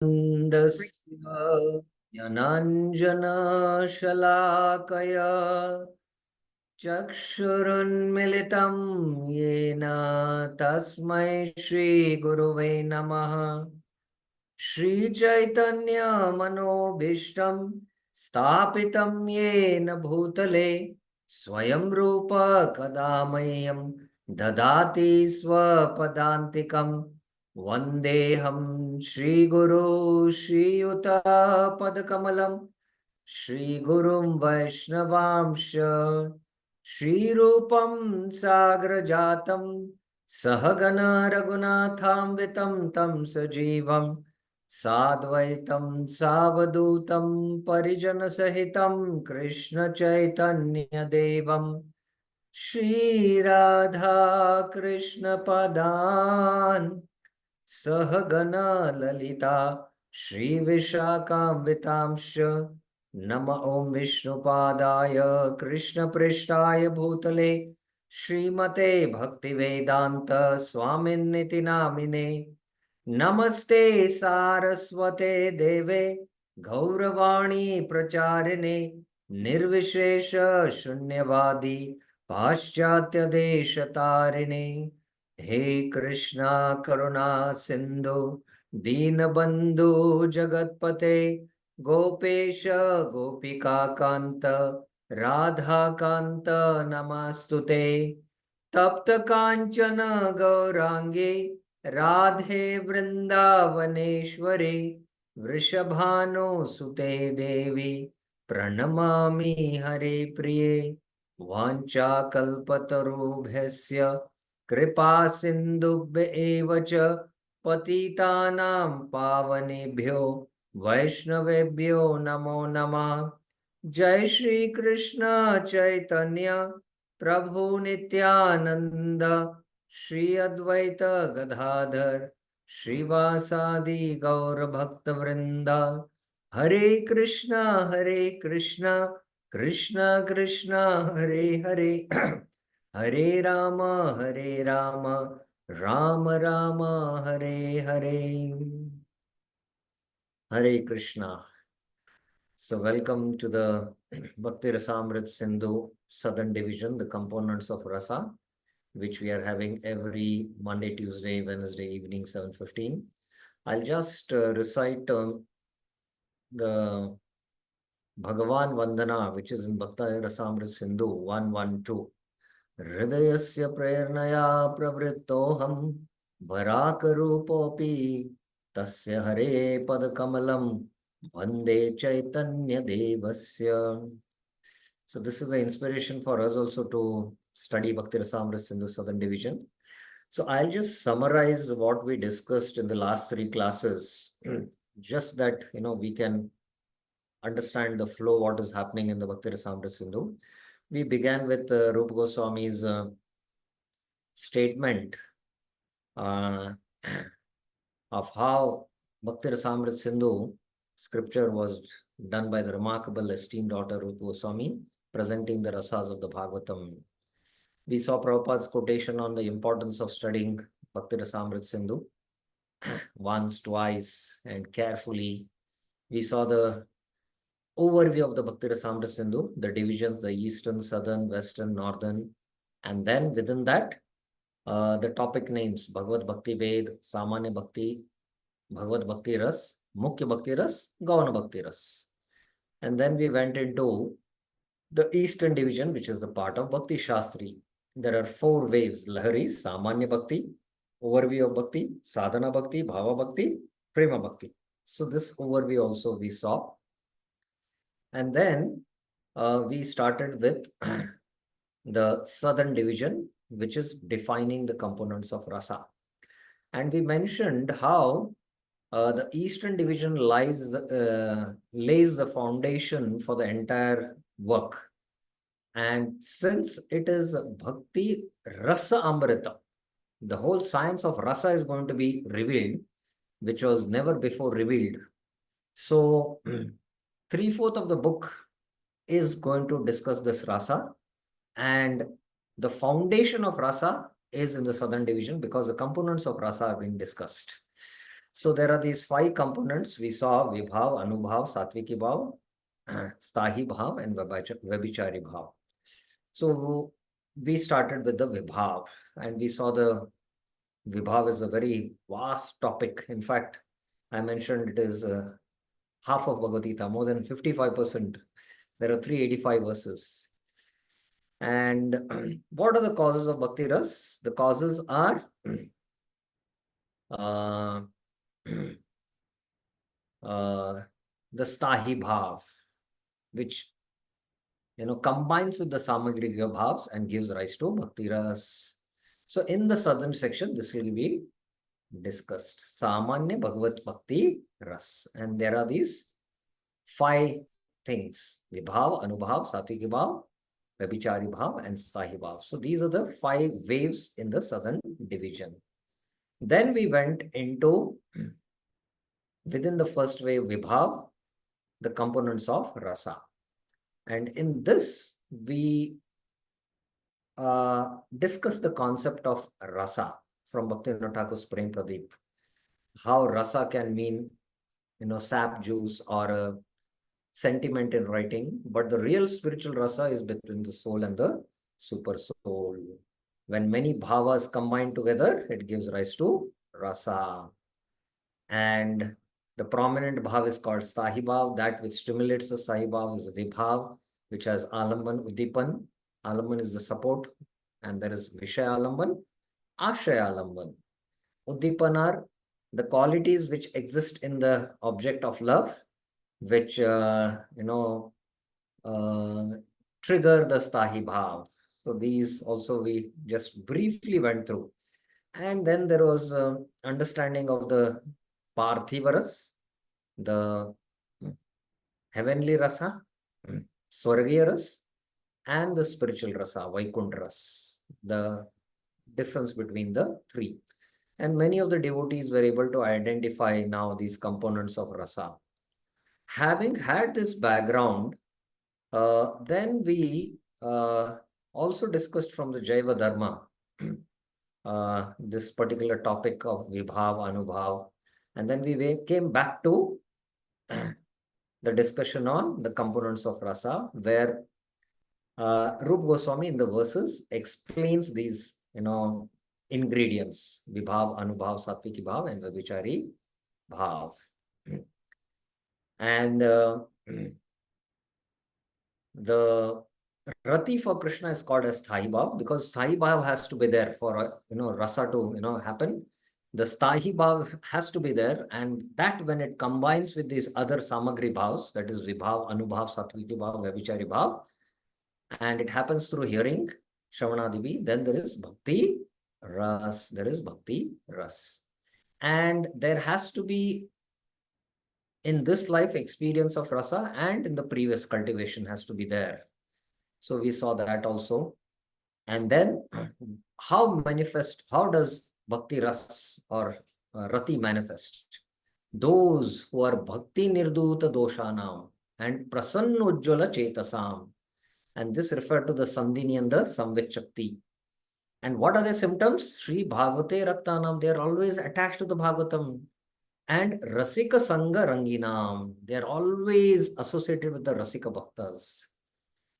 नन्दस्य ज्ञानाञ्जनशलाकया चक्षुरुन्मिलितं येन तस्मै श्रीगुरुवे नमः। श्रीचैतन्यमनोभीष्टं स्थापितं येन भूतले स्वयं रूप कदा मह्यं ददाति स्वपदान्तिकम्। वन्देऽहं श्रीगुरो श्रीयुतपदकमलं श्रीगुरुं वैष्णवांश श्रीरूपं साग्रजातं सहगण रघुनाथान्वितं तं सजीवं साद्वैतं सावधूतं परिजनसहितं कृष्णचैतन्यदेवं श्रीराधा कृष्णपदान् सहगण ललिता श्रीविशाखान्वितांश्च नमः। ॐ विष्णुपादाय कृष्णपृष्ठाय भूतले श्रीमते भक्तिवेदान्त स्वामिन्निति नामिने। नमस्ते सारस्वते देवे गौरवाणी प्रचारिणे निर्विशेष शून्यवादी पाश्चात्य देश तारिणे। हे कृष्णा करुणा सिंधु दीनबंधु जगतपते गोपेश गोपिका कांत राधा कांत नमस्तुते। तप्त कांचन गौरांगे राधे वृंदावनेश्वरी वृषभानुसुते देवी प्रणमामि हरे प्रिये। वाञ्छाकल्पतरुभ्यस्य कृपा सिन्धुभ्य एव च पतितानां पावनेभ्यो वैष्णवेभ्यो नमो नमः। जय श्री कृष्ण चैतन्य प्रभु नित्यानंद श्री अद्वैत गदाधर श्रीवासादि गौर भक्त वृंदा। हरे Krishna Krishna Krishna Hare Hare Hare Ram Ram Ram Hare Hare. Hare Krishna. So welcome to the Bhakti Rasamrit Sindhu Southern Division, the components of Rasa, which we are having every Monday, Tuesday, Wednesday evening 7:15. I'll just recite the Bhagavan Vandana, which is in Bhakti Rasamrit Sindhu 112. हृदयस्य प्रेरणया प्रवृत्तोऽहं वराकरूपोऽपि तस्य हरे पदकमलं वन्दे चैतन्यदेवस्य. So this is the inspiration for us also to study Bhakti Rasamrita Sindhu Southern Division. So I'll just summarize what we discussed in the last three classes, just that we can understand the flow, what is happening in the Bhakti Rasamrita Sindhu. We began with Rupa Goswami's statement of how Bhakti Rasamrita Sindhu scripture was done by the remarkable esteemed daughter Rupa Goswami, presenting the rasas of the Bhagavatam. We saw Prabhupada's quotation on the importance of studying Bhakti Rasamrita Sindhu once, twice, and carefully. We saw the overview of the Bhakti Rasamrita Sindhu, the divisions, the eastern, southern, western, northern, and then within that, the topic names: Bhagavad Bhakti Ved, Samanya Bhakti, Bhagavad Bhakti Ras, Mukhya Bhakti Ras, Gauna Bhakti Ras. And then we went into the eastern division, which is the part of Bhakti Shastri. There are four waves: Lahari, Samanya Bhakti, overview of Bhakti, Sadhana Bhakti, Bhava Bhakti, Prema Bhakti. So this overview also we saw. And then we started with the southern division, which is defining the components of rasa. And we mentioned how the eastern division lays the foundation for the entire work. And since it is Bhakti Rasa Amrita, the whole science of rasa is going to be revealed, which was never before revealed. So 3/4 of the book is going to discuss this rasa, and the foundation of rasa is in the southern division because the components of rasa are being discussed. So there are these 5 components. We saw Vibhav, Anubhav, Satviki Bhav, Stahi Bhav, and Vabhichari Bhav. So we started with the Vibhav, and we saw the Vibhav is a very vast topic. In fact, I mentioned it is half of Bhagavad Gita, more than 55%. There are 385 verses. And what are the causes of Bhakti Ras? The causes are uh, the Stahi Bhav, which combines with the Samagriya Bhavs and gives rise to Bhakti Ras. So in the southern section, this will be discussed. Samanya Bhagavat Bhakti Ras. And there are these 5 things: Vibhav, Anubhav, Satviki Bhav, Vabhichari Bhav, and Stahi Bhav. So these are the 5 waves in the southern division. Then we went into, within the first wave, Vibhav, the components of Rasa. And in this, we discuss the concept of Rasa from Bhaktivinoda Thakur's Prem Pradeep. How Rasa can mean, sap juice or a sentiment in writing, but the real spiritual Rasa is between the soul and the super soul. When many bhavas combine together, it gives rise to Rasa. And the prominent bhav is called Stahi Bhav. That which stimulates the Stahi Bhav is Vibhav, which has Alamban, Udipan. Alamban is the support, and there is Vishaya Alamban, Ashaya Alamban. Udipan are the qualities which exist in the object of love, which, trigger the Stahi Bhav. So these also we just briefly went through. And then there was understanding of the Parthivaras, the heavenly rasa, Swargiya ras, and the spiritual rasa, Vaikuntha ras, the difference between the 3. And many of the devotees were able to identify now these components of rasa. Having had this background, then we also discussed from the Jaiva Dharma this particular topic of Vibhav, Anubhav. And then we came back to the discussion on the components of rasa, where Rupa Goswami in the verses explains these, ingredients: Vibhav, Anubhav, Satviki Bhav, and Vabhichari Bhav. And the Rati for Krishna is called as Sthai Bhav, because Sthai Bhav has to be there for, rasa to, happen. The Stahi Bhav has to be there, and that when it combines with these other Samagri Bhavs, that is Vibhav, Anubhav, Satviki Bhav, Vabhichari Bhav, and it happens through hearing, Shravanadivi, then there is Bhakti Ras, And there has to be, in this life, experience of rasa, and in the previous cultivation has to be there. So we saw that also. And then how does Bhakti Ras or Rati manifest? Those who are Bhakti Nirduta Doshanam and Prasanna Ujjvala Chetasam. And this referred to the Sandhini and the Samvit Shakti. And what are the symptoms? Sri Bhagavate Raktanam. They are always attached to the Bhagavatam. And Rasika Sangha Ranginam. They are always associated with the Rasika Bhaktas.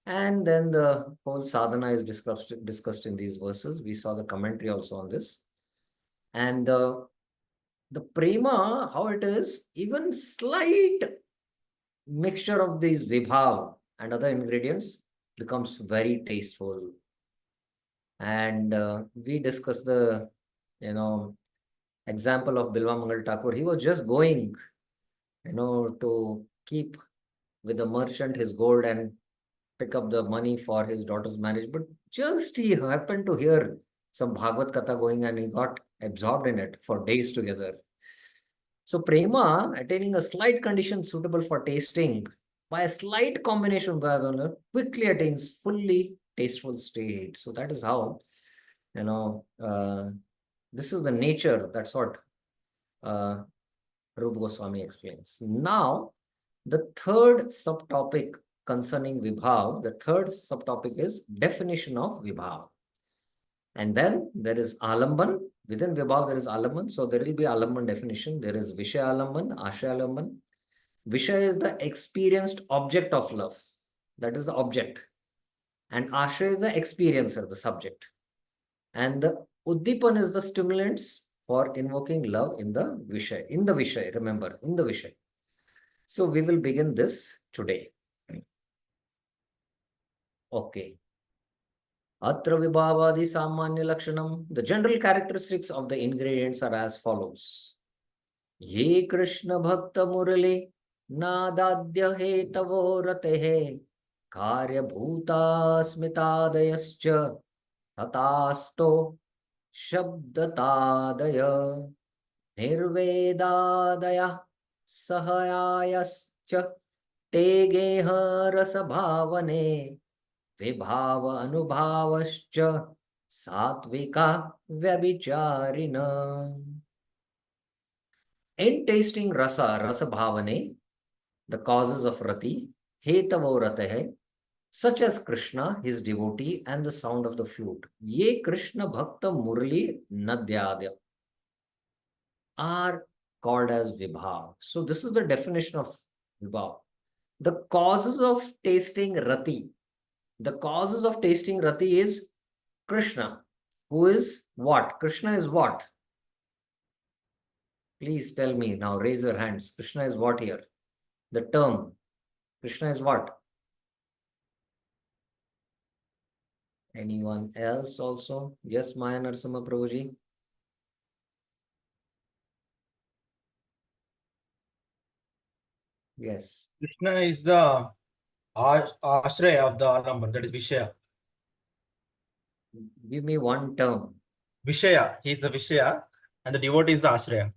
And then the whole sadhana is discussed in these verses. We saw the commentary also on this. And the prema, how it is, even slight mixture of these vibhav and other ingredients becomes very tasteful. And we discussed the, example of Bilva Mangal Thakur. He was just going, to keep with the merchant his gold and pick up the money for his daughter's marriage. But just he happened to hear some Bhagavad Katha going, and he got absorbed in it for days together. So prema, attaining a slight condition suitable for tasting, by a slight combination of Bhagavad, quickly attains fully tasteful state. So that is how, this is the nature. That's what Rupa Goswami explains. Now, the third subtopic concerning Vibhav, the third subtopic is definition of Vibhav. And then there is Alamban, Within Vibhav, there is Alamban. So there will be Alamban definition. There is Vishaya Alamban, Ashaya Alamban. Vishaya is the experienced object of love. That is the object. And Ashaya is the experiencer, the subject. And the Uddipan is the stimulants for invoking love in the Vishay. In the Vishay, remember, in the Vishay. So we will begin this today. Okay. Atra Vibhavadi Samanya Lakshanam. The general characteristics of the ingredients are as follows. Ye Krishna Bhakta Murali Nadadya Hetavo Ratehe Karya Bhuta Smitadayascha Tatasto Shabdatadaya Nirvedadaya Sahayascha Te Geha Rasa Bhavane Vibhava Anubhavascha Satvika Vyabicharina. In tasting rasa bhavane, the causes of rati, hetavo ratahe, such as Krishna, his devotee, and the sound of the flute. Ye Krishna Bhakta Murli Nadyadya are called as Vibhav. So this is the definition of Vibhav. The causes of tasting rati. The causes of tasting rati is Krishna, who is what? Krishna is what? Please tell me now, raise your hands. Krishna is what here? The term Krishna is what? Anyone else also? Yes, Maya Narasimha Prabhuji. Yes. Krishna is the Ashraya of the Alamban, that is Vishaya. Give me one term. Vishaya, he is the Vishaya, and the devotee is the Ashraya.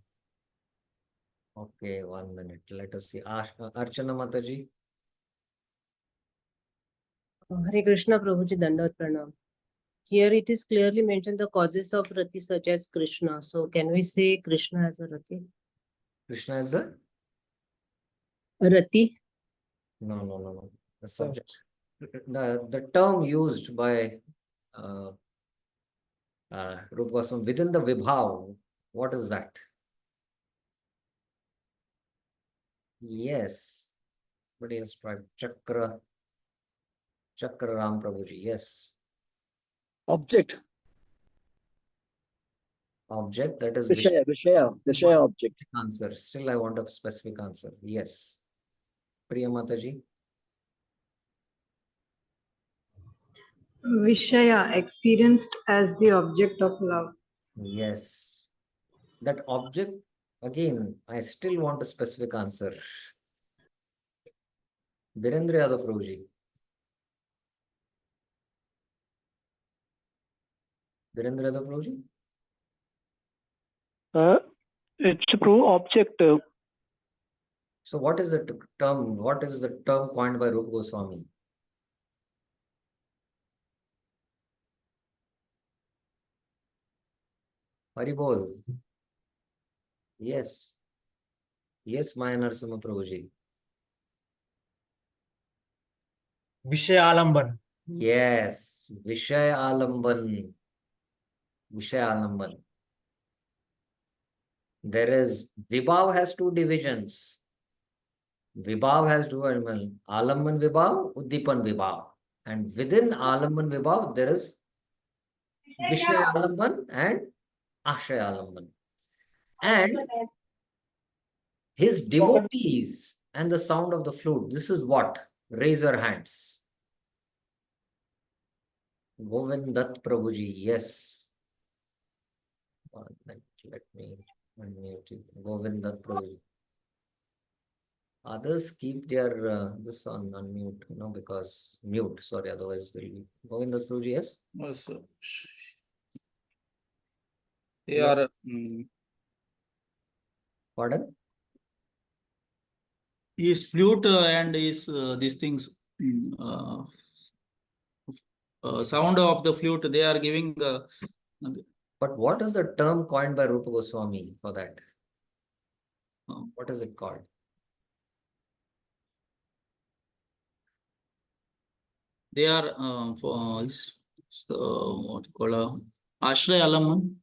Okay, 1 minute. Let us see. Archana Mataji. Hare Krishna Prabhuji Dandavat Pranam. Here it is clearly mentioned the causes of rati such as Krishna. So can we say Krishna as a rati? Krishna is the? A rati? No. The subject. The term used by Rupa Goswami within the Vibhav, what is that? Yes. But he has tried Chakra Ram Prabhuji. Yes. Object. Object, that is Vishaya object. answer. Still, I want a specific answer. Yes. Priya Mataji. Vishaya, experienced as the object of love. Yes. That object, again, I still want a specific answer. Birendra Yadav Prabhuji. Birendra Yadav Prabhuji. It's true object. So what is the term? What is the term coined by Rupa Goswami? Haribol. Yes. Yes, Maya Narasimha Prabhuji. Vishaya Alamban. Yes. Vishaya Alamban. Vishaya Alamban. There is, Vibhav has two divisions. Vibhav has two animals. Alamban Vibhav, Uddipan Vibhav. And within Alamban Vibhav, there is Vishaya Alamban and Ashaya Alamban. And his devotees and the sound of the flute. This is what? Raise your hands. Govindat Prabhuji, yes. Let me unmute it. Govindat Prabhuji. Others keep their this on unmute, because mute. Sorry, otherwise they'll be. Govindat Prabhuji, yes. Yes, they are. Pardon? His flute and his these things. Sound of the flute, they are giving. But what is the term coined by Rupa Goswami for that? What is it called? They are for what you call Ashray Alaman.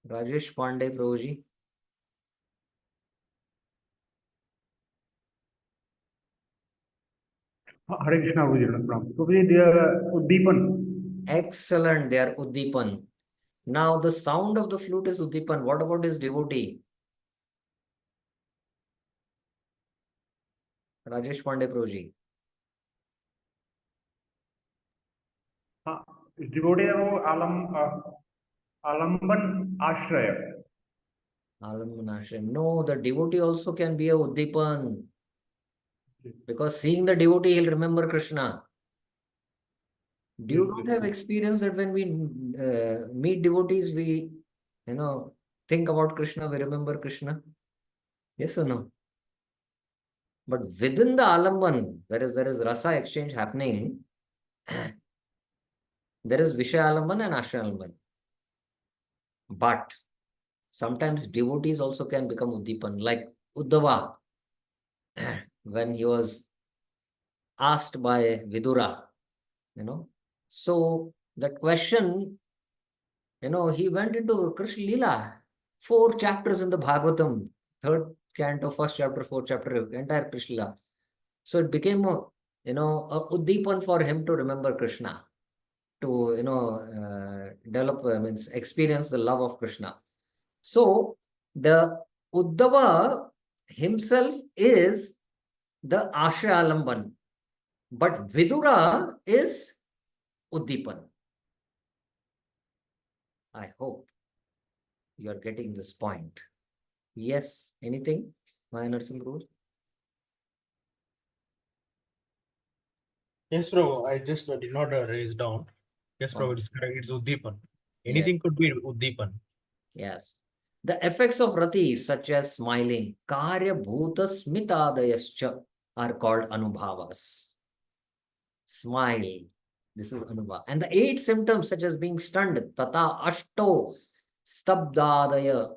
Rajesh Pandey, Prabhuji. Hare Krishna, Prabhuji, they are Uddipan. Excellent, they are Uddipan. Now the sound of the flute is Uddipan. What about his devotee? Rajesh Pandey, Prabhuji. His devotee are Alamban Ashraya. Alambanashram. No, the devotee also can be a Uddipan. Because seeing the devotee, he'll remember Krishna. Do you not have experience that when we meet devotees, we, think about Krishna, we remember Krishna? Yes or no? But within the Alamban, there is rasa exchange happening. There is Vishaya Alamban and Ashray Alamban. But sometimes devotees also can become Uddipan, like Uddhava, when he was asked by Vidura, So that question, he went into Krishna Lila, 4 chapters in the Bhagavatam, 3rd canto, 1st chapter, 4th chapter, entire Krishna Lila. So it became a Uddipan for him to remember Krishna, to, develop, means experience the love of Krishna. So the Uddhava himself is the Ashray Alamban, but Vidura is Uddipan. I hope you are getting this point. Yes, anything? Maya Narsingh Rule? Yes, Prabhu. I just did not raise down. Yes, Prabhu, it is correct. It's Uddipan. Anything could be Uddipan. Yes. The effects of rati, such as smiling, karya bhuta smitadayascha, are called anubhavas. Smile. This is anubhava. And the 8 symptoms, such as being stunned, tata ashto, stabdadaya,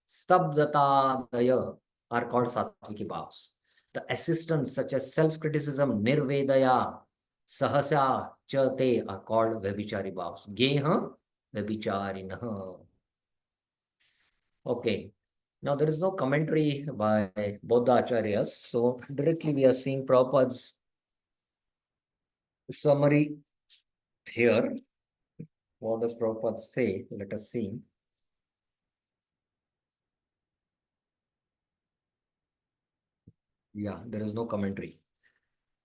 stabdatadaya, are called sattviki bhavas. The assistants, such as self-criticism, nirvedaya, sahasya, chate, are called vabhichari bhavas. Geha, vabhicharinaha. Okay. Now there is no commentary by both the acharyas. So directly we are seeing Prabhupada's summary here. What does Prabhupada say? Let us see. Yeah, there is no commentary.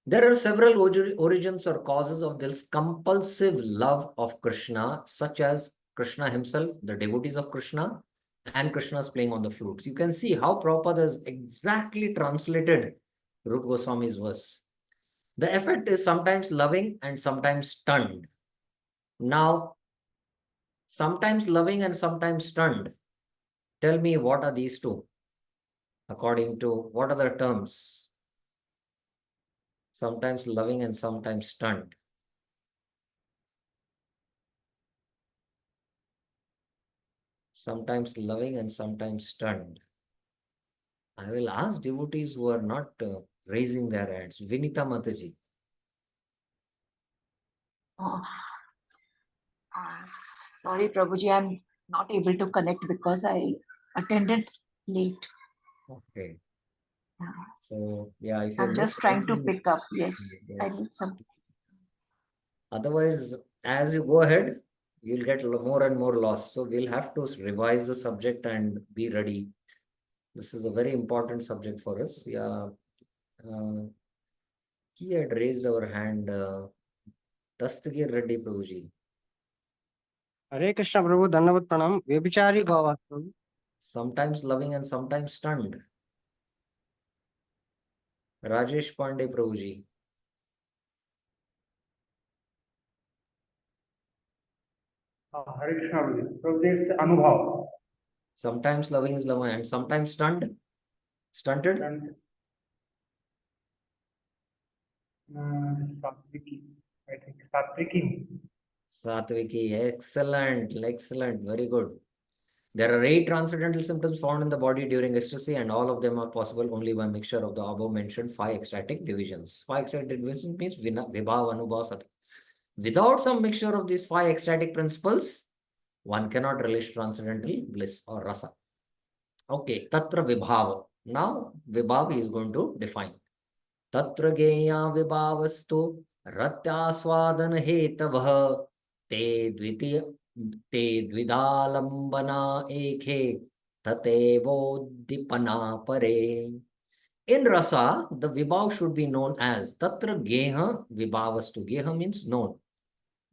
There are several origins or causes of this compulsive love of Krishna, such as Krishna himself, the devotees of Krishna, and Krishna's playing on the flutes. You can see how Prabhupada has exactly translated Rupa Goswami's verse. The effect is sometimes loving and sometimes stunned. Now, sometimes loving and sometimes stunned. Tell me, what are these two? According to what are the terms? Sometimes loving and sometimes stunned. Sometimes loving and sometimes stunned. I will ask devotees who are not raising their hands. Vinita Mataji. Oh, sorry, Prabhuji, I'm not able to connect because I attended late. Okay. Yeah. So, yeah, if you I'm just trying to pick up. Yes, I Yes. need some. Otherwise, as you go ahead, you'll get more and more lost. So we'll have to revise the subject and be ready. This is a very important subject for us. Yeah. He had raised our hand. Dastagir Reddy Prabhuji. हरे कृष्ण प्रभु धन्यवाद प्रणाम व्यभिचारी भाव प्रभु Sometimes loving and sometimes stunned. Rajesh Pandey Prabhuji. Hare Krishna, Prabhuji, it's Anubhav. Sometimes loving is loving and sometimes stunned. Stunted? Satviki, I think Satviki. Satviki. Excellent. Excellent. Very good. There are 8 transcendental symptoms found in the body during ecstasy, and all of them are possible only by mixture of the above mentioned 5 ecstatic divisions. 5 ecstatic divisions means Vibhava, Anubhava, Sattva. Without some mixture of these 5 ecstatic principles, one cannot relish transcendental bliss or rasa. Okay, tatra vibhava. Now, vibhava is going to define. Tatra geya vibhavastu ratyaswadan hetavah te dvidalambana ekhe tatevodipana pare. In rasa, the vibhav should be known as tatra geha vibhavastu. Geha means known.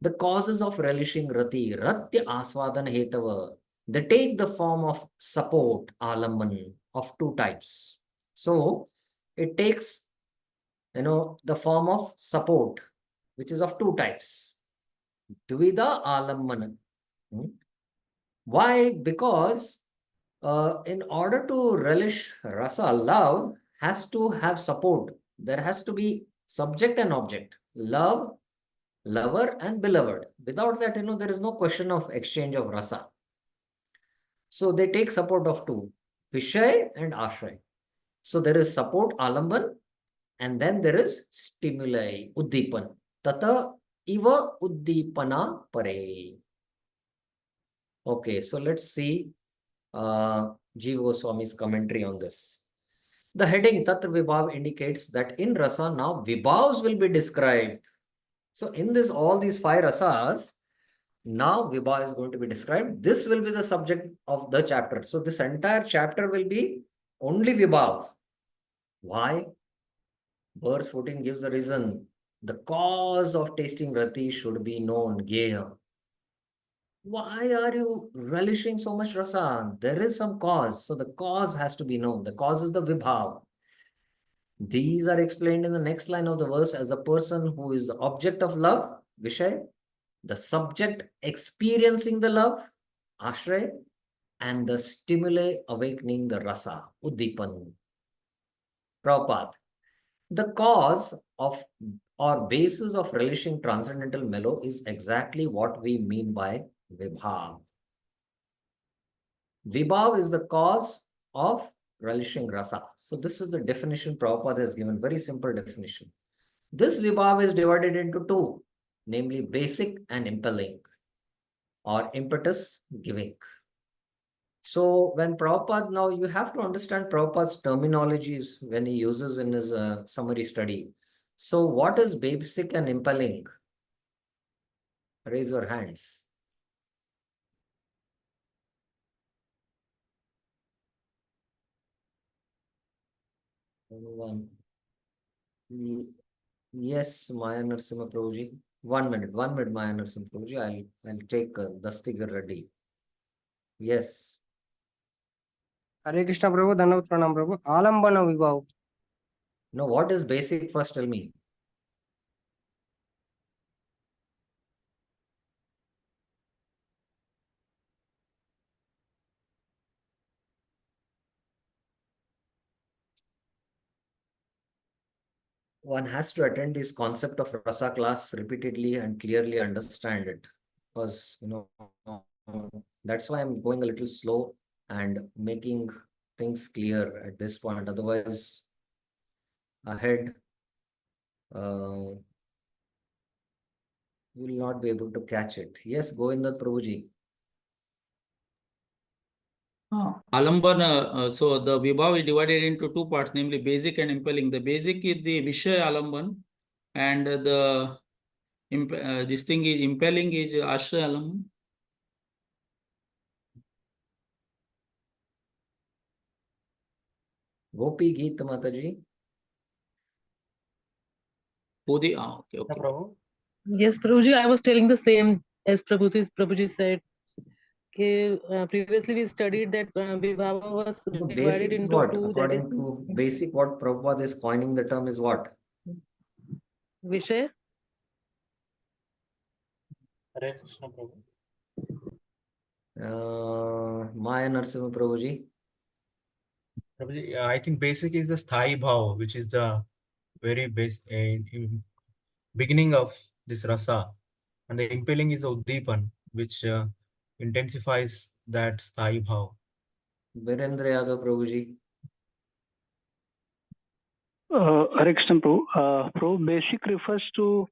The causes of relishing rati, ratya aswadan hetava, they take the form of support, alamban, of 2 types. So, it takes, the form of support, which is of 2 types. Dvida alamban. Why? Because in order to relish rasa, love has to have support. There has to be subject and object. Love, lover and beloved. Without that, there is no question of exchange of rasa. So they take support of 2, Vishay and Ashray. So there is support, alamban, and then there is stimuli, uddipan. Tata iva uddipana pare. Okay, so let's see Jiva Goswami's commentary on this. The heading Tatra Vibhav indicates that in rasa now vibhavs will be described. So in this, all these 5 rasas, now Vibhava is going to be described. This will be the subject of the chapter. So this entire chapter will be only Vibhava. Why? Verse 14 gives the reason. The cause of tasting rati should be known, geha. Why are you relishing so much rasa? There is some cause. So the cause has to be known. The cause is the Vibhava. These are explained in the next line of the verse as a person who is the object of love, Vishay, the subject experiencing the love, Ashray, and the stimuli awakening the rasa, Uddipan. Prabhupada. The cause of or basis of relishing transcendental mellow is exactly what we mean by Vibhav. Vibhav is the cause of relishing rasa. So this is the definition Prabhupada has given, very simple definition. This Vibhav is divided into 2, namely basic and impelling, or impetus giving. So when Prabhupada, now you have to understand Prabhupada's terminologies when he uses in his summary study. So what is basic and impelling? Raise your hands. Anyone? Yes, Maya Narasimha Prabhuji. 1 minute, Maya Narasimha Prabhuji. I'll take Dastigar Reddy. Yes. हरे कृष्ण प्रभु दंडवत प्रणाम प्रभु आलंबन विभाव No, what is basic? First tell me. One has to attend this concept of rasa class repeatedly and clearly understand it, because that's why I'm going a little slow and making things clear at this point. Otherwise, ahead you will not be able to catch it. Yes, Govinda Prabhuji. Alamban, so the Vibhava is divided into 2 parts, namely basic and impelling. The basic is the Vishay Alamban, and this thing is impelling is Ashray Alamban. Gopi Geet Mataji. Okay. Prabhu. Yes, Prabhuji, I was telling the same as Prabhuji said. Okay, previously we studied that Vibhava was Basic divided is into what? 2, that is According to basic, what Prabhupada is coining the term is what? Vishay. Hare Krishna Prabhu. Maya Narasimha Prabhuji. Prabhuji, I think basic is the sthai bhav, which is the very base beginning of this rasa, and the impelling is the uddipan, which intensifies that sthai bhav. Virendra Yadav Prabhuji. Hare Krishna Prabhu. Prabhu, basic refers to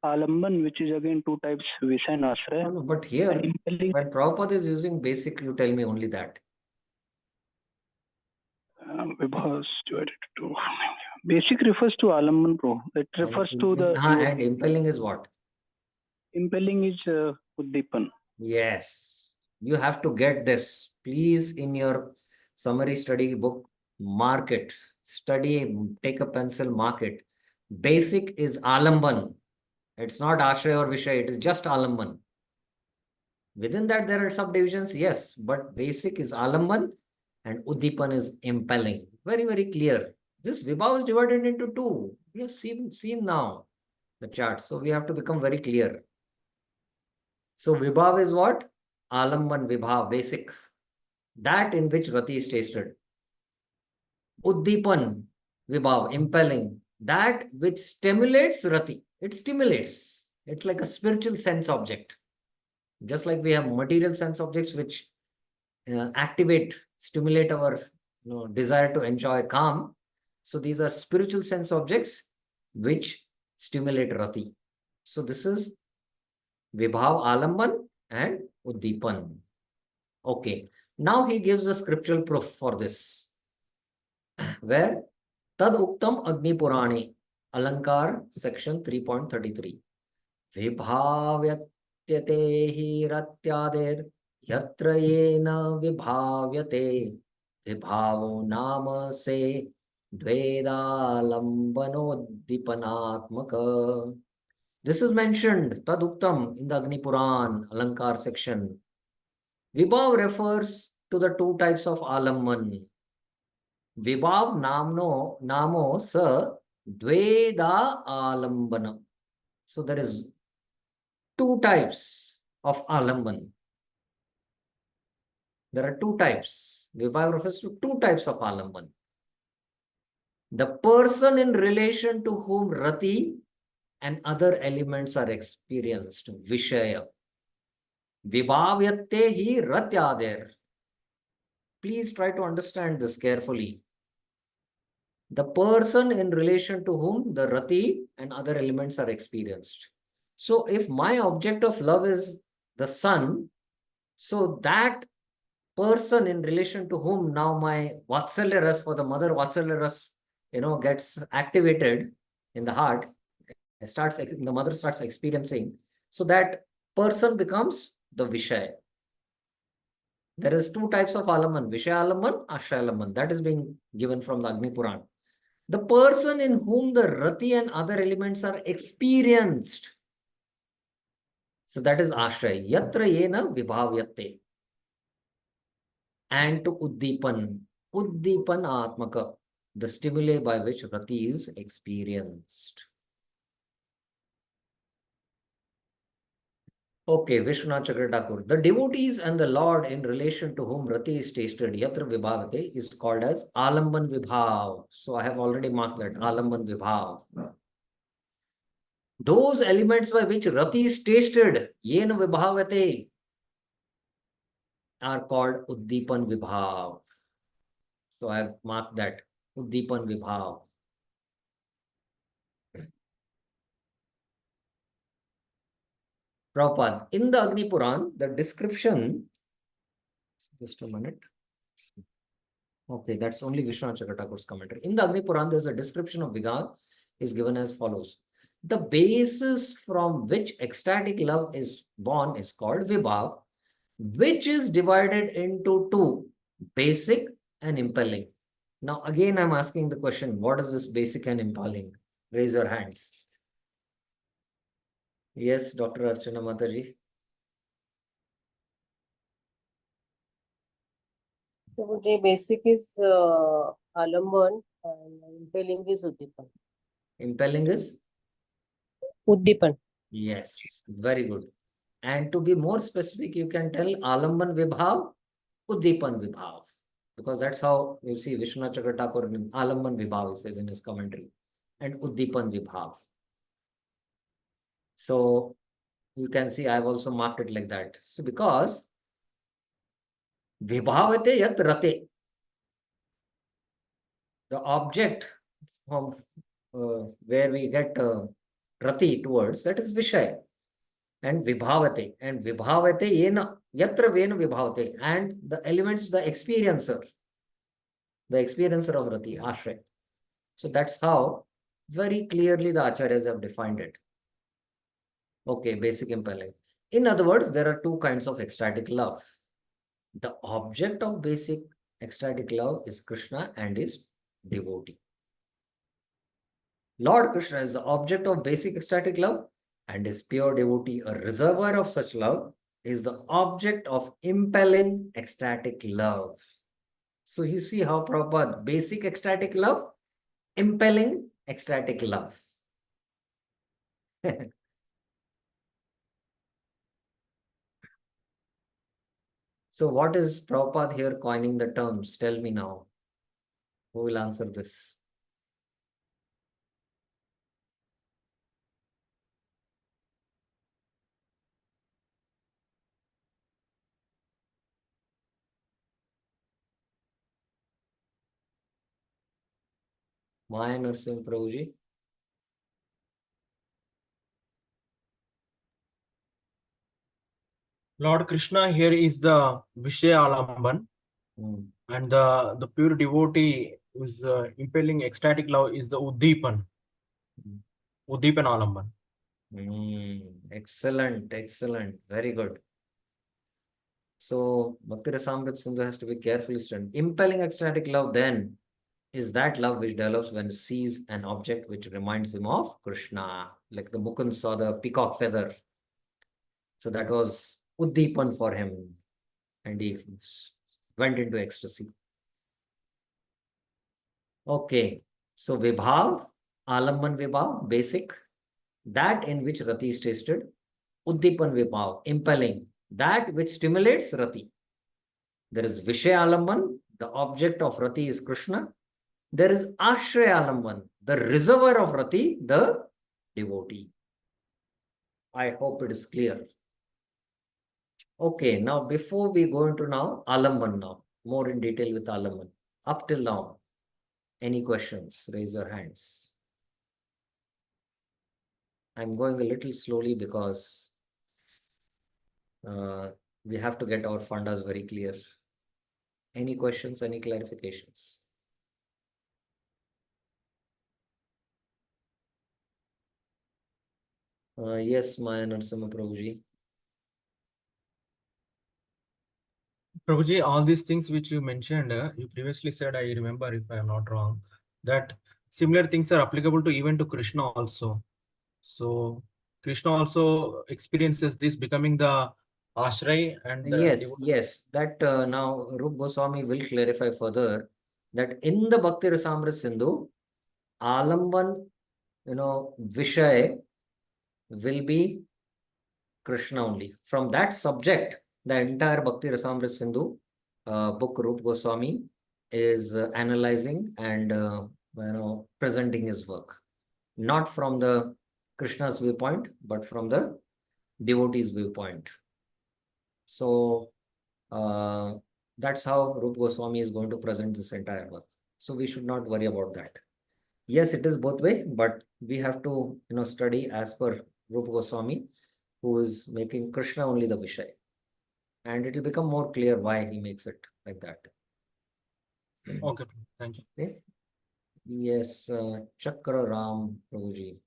Alamban, which is again two types, Visha and Ashraya. No, but here, And impelling, when Prabhupada is using basic, you tell me only that. Vibhava is divided into basic refers to Alamban, bro. It refers to the And impelling is what? impelling is Uddipan. Yes, you have to get this. Please, in your summary study book, mark it. Study, take a pencil, mark it. Basic is Alamban. It's not Ashraya or Vishay, it is just Alamban. Within that, there are subdivisions, yes, but basic is Alamban and Uddipan is impelling. Very, very clear. This Vibhava is divided into two. We have seen now the chart. So we have to become very clear. So Vibhav is what? Alamban Vibhav, basic. That in which Rati is tasted. Uddipan Vibhav, impelling. That which stimulates Rati. It stimulates. It's like a spiritual sense object. Just like we have material sense objects which activate, stimulate our desire to enjoy calm. So these are spiritual sense objects which stimulate Rati. So this is Vibhav Alamban and Uddipan. Okay. Now he gives a scriptural proof for this. Where? Tad Uktam Agni Purani, Alankar, section 3.33. Vibhavyate hi ratyader yatra yena vibhavyate vibhavo nama se dvedalambanoddipanaatmaka. This is mentioned, Taduktam, in the Agni Puran, Alankar section. Vibhav refers to the two types of alamban. Vibhav namo sa dveda alambana. So there is two types of alamban. There are two types. Vibhav refers to two types of alamban. The person in relation to whom Rati and other elements are experienced, Vishaya. Vibhavyate hi ratyader. Please try to understand this carefully. The person in relation to whom the Rati and other elements are experienced. So if my object of love is the sun, so that person in relation to whom now my Vatsalya Ras for the mother Vatsalya Ras, gets activated in the heart, the mother starts experiencing. So that person becomes the Vishaya. There is two types of Alaman, Vishaya Alaman, Ashraya Alaman. That is being given from the Agni Puran. The person in whom the Rati and other elements are experienced. So that is Ashraya. Yatra yena vibhavyate. And to Uddipan. Uddipan Atmaka. The stimuli by which Rati is experienced. Okay, Vishwanath Chakravarti. The devotees and the Lord in relation to whom Rati is tasted, Yatra Vibhavate, is called as Alamban Vibhav. So I have already marked that, Alamban Vibhav. Those elements by which Rati is tasted, Yena Vibhavate, are called Uddipan Vibhav. So I have marked that, Uddipan Vibhav. Prabhupada, in the Agni Puran, the description, just a minute. Okay, that's only Vishwanath Chakravarti's commentary. In the Agni Puran, there's a description of Vibhav is given as follows. The basis from which ecstatic love is born is called Vibhav, which is divided into two, basic and impelling. Now, again, I'm asking the question, what is this basic and impelling? Raise your hands. Yes, Dr. Archana Mataji. So the basic is Alamban and impelling is Uddipan. Impelling is? Uddipan. Yes, very good. And to be more specific, you can tell Alamban Vibhav, Uddipan Vibhav. Because that's how you see Vishwanath Chakravarti in Alamban Vibhav, says in his commentary. And Uddipan Vibhav. So you can see I've also marked it like that. So because Vibhavate yat rate, the object from where we get to rati towards, that is Vishay. And Vibhavate. And Vibhavate yena, yatra vena Vibhavate. And the elements, the experiencer of rati, Ashray. So that's how very clearly the Acharyas have defined it. Okay, basic impelling. In other words, there are two kinds of ecstatic love. The object of basic ecstatic love is Krishna and his devotee. Lord Krishna is the object of basic ecstatic love, and his pure devotee, a reservoir of such love, is the object of impelling ecstatic love. So you see how Prabhupada, basic ecstatic love, impelling ecstatic love. So what is Prabhupada here coining the terms? Tell me now. Who will answer this? Maya Narsingh Prabhuji. Lord Krishna here is the Vishaya Alamban, and the pure devotee who is impelling ecstatic love is the Uddipan. Uddipan Alamban. Excellent, excellent. Very good. So Bhakti Rasamrita Sindhu has to be carefully studied. Impelling ecstatic love then is that love which develops when it sees an object which reminds him of Krishna. Like the Mukund saw the peacock feather. So that was Uddipan for him. And he went into ecstasy. Okay. So Vibhav, Alamban Vibhav, basic. That in which Rati is tasted. Uddipan Vibhav, impelling. That which stimulates Rati. There is Vishaya Alamban, the object of Rati is Krishna. There is Ashraya Alamban, the reservoir of Rati, the devotee. I hope it is clear. Okay, now before we go into now, Alamban now, more in detail with Alamban. Up till now, any questions? Raise your hands. I'm going a little slowly because we have to get our fundas very clear. Any questions, any clarifications? Yes, Maya Narasimha Prabhuji. Prabhuji, all these things which you mentioned, you previously said, I remember if I am not wrong, that similar things are applicable to even to Krishna also. So Krishna also experiences this becoming the Ashray and the Yes, yes. That now Rup Goswami will clarify further that in the Bhakti Rasamrita Sindhu, Alamban, Vishay will be Krishna only. From that subject, the entire Bhakti Rasamrita Sindhu book Rup Goswami is analyzing and presenting his work. Not from the Krishna's viewpoint, but from the devotee's viewpoint. So that's how Rup Goswami is going to present this entire work. So we should not worry about that. Yes, it is both way, but we have to study as per Rup Goswami, who is making Krishna only the Vishay. And it will become more clear why he makes it like that. Okay, thank you. Okay. Yes, Chakra Ram Prabhuji.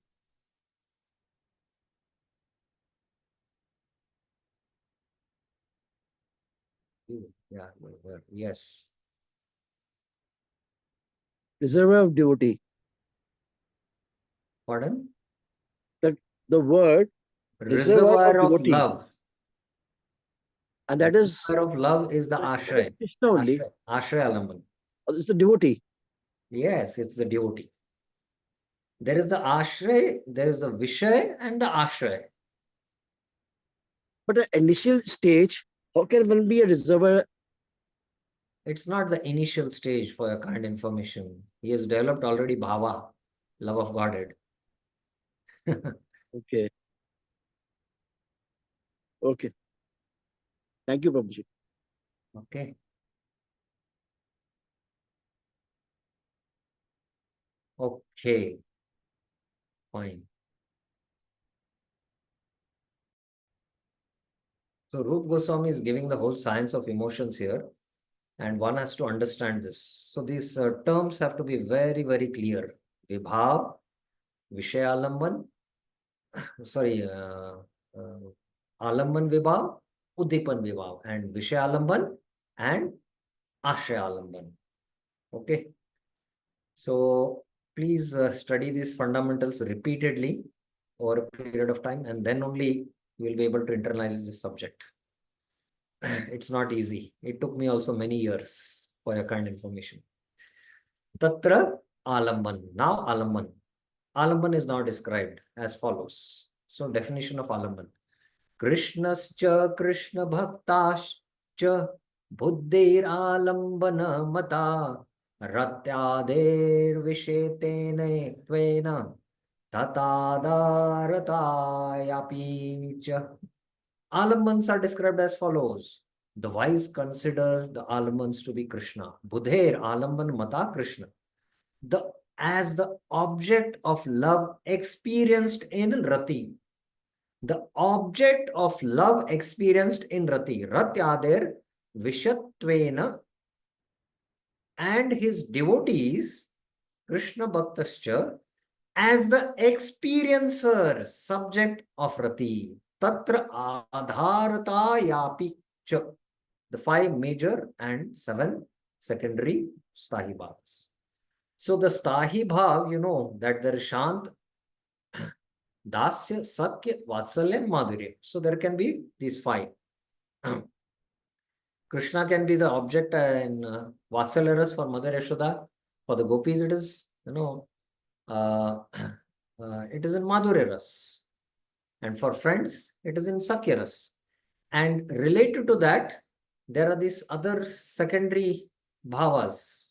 Yeah, yes. Reservoir of devotee. Pardon? The word Reservoir of devotee. love. And that is Reservoir of love is the Ashray. Krishna only. Ashray Alamban. It's the devotee. Yes, it's the devotee. There is the Ashray, there is the Vishay and the Ashray. But at initial stage, how can one be a reservoir? It's not the initial stage for your kind information. He has developed already Bhava, love of Godhead. Okay. Okay. Thank you, Prabhuji. Okay. Okay. Fine. So Rup Goswami is giving the whole science of emotions here, and one has to understand this. So these terms have to be very, very clear. Vibhav, Vishayalamban, sorry, Alamban Vibhav, Udipan Vibhav, and Vishayalamban and Ashayalamban. Okay. So please study these fundamentals repeatedly over a period of time, and then only you will be able to internalize this subject. It's not easy. It took me also many years for your kind information. Tatra Alamban. Now Alamban. Alamban is now described as follows. So definition of Alamban. Krishnascha Krishna Bhaktascha Buddhir Alambana Mata Ratyader Vishetene Tvena Tatadarataya cha. Alambans are described as follows. The wise consider the alambans to be Krishna. Budher alamban mata Krishna. As the object of love experienced in Rati. The object of love experienced in Rati. Ratyader Vishatvena and his devotees, Krishna Bhaktascha, as the experiencer, subject of Rati. Tatra adharata yapi cha. The 5 major and 7 secondary stahi bhavas. So the stahi bhav, you know that there is shant, dasya, sakya, vatsalya, madhurya. So there can be these 5. Krishna can be the object in vatsalya ras for Mother Yashoda. For the gopis it is, you know, it is in madhurya ras. And for friends, it is in sakya ras. And related to that, there are these other secondary bhavas.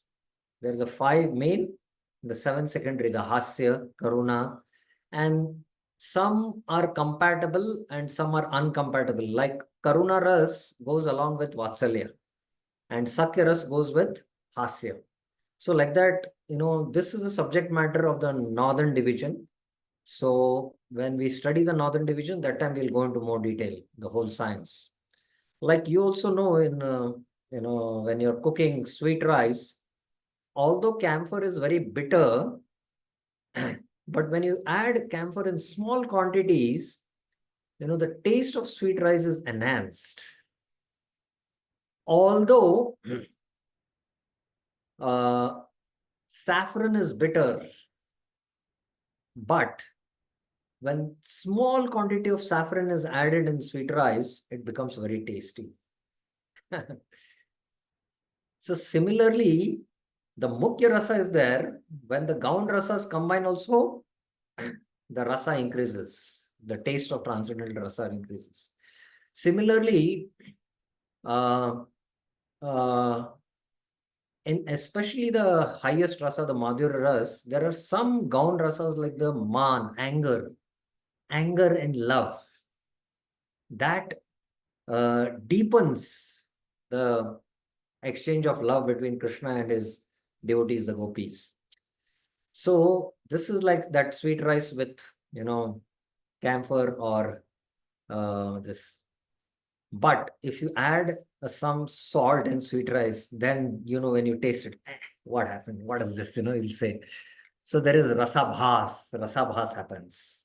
There is a 5 main, the 7 secondary, the hasya, karuna, and some are compatible and some are incompatible. Like karuna ras goes along with vatsalya and sakya ras goes with hasya. So like that, you know, this is a subject matter of the northern division. So when we study the northern division, that time we'll go into more detail, the whole science. Like you also know in, you know, when you're cooking sweet rice, although camphor is very bitter, but when you add camphor in small quantities, you know, the taste of sweet rice is enhanced. Although saffron is bitter, but when small quantity of saffron is added in sweet rice, it becomes very tasty. So similarly, the Mukhya rasa is there. When the Gaun rasas combine also, the rasa increases. The taste of transcendental rasa increases. Similarly, in especially the highest rasa, the Madhurya ras, there are some Gaun rasas like the Man, anger and love. That deepens the exchange of love between Krishna and his devotees, the gopis. So this is like that sweet rice with, you know, camphor or this. But if you add some salt and sweet rice, then, you know, when you taste it, what happened? What is this? You know, you'll say. So there is rasabhas happens.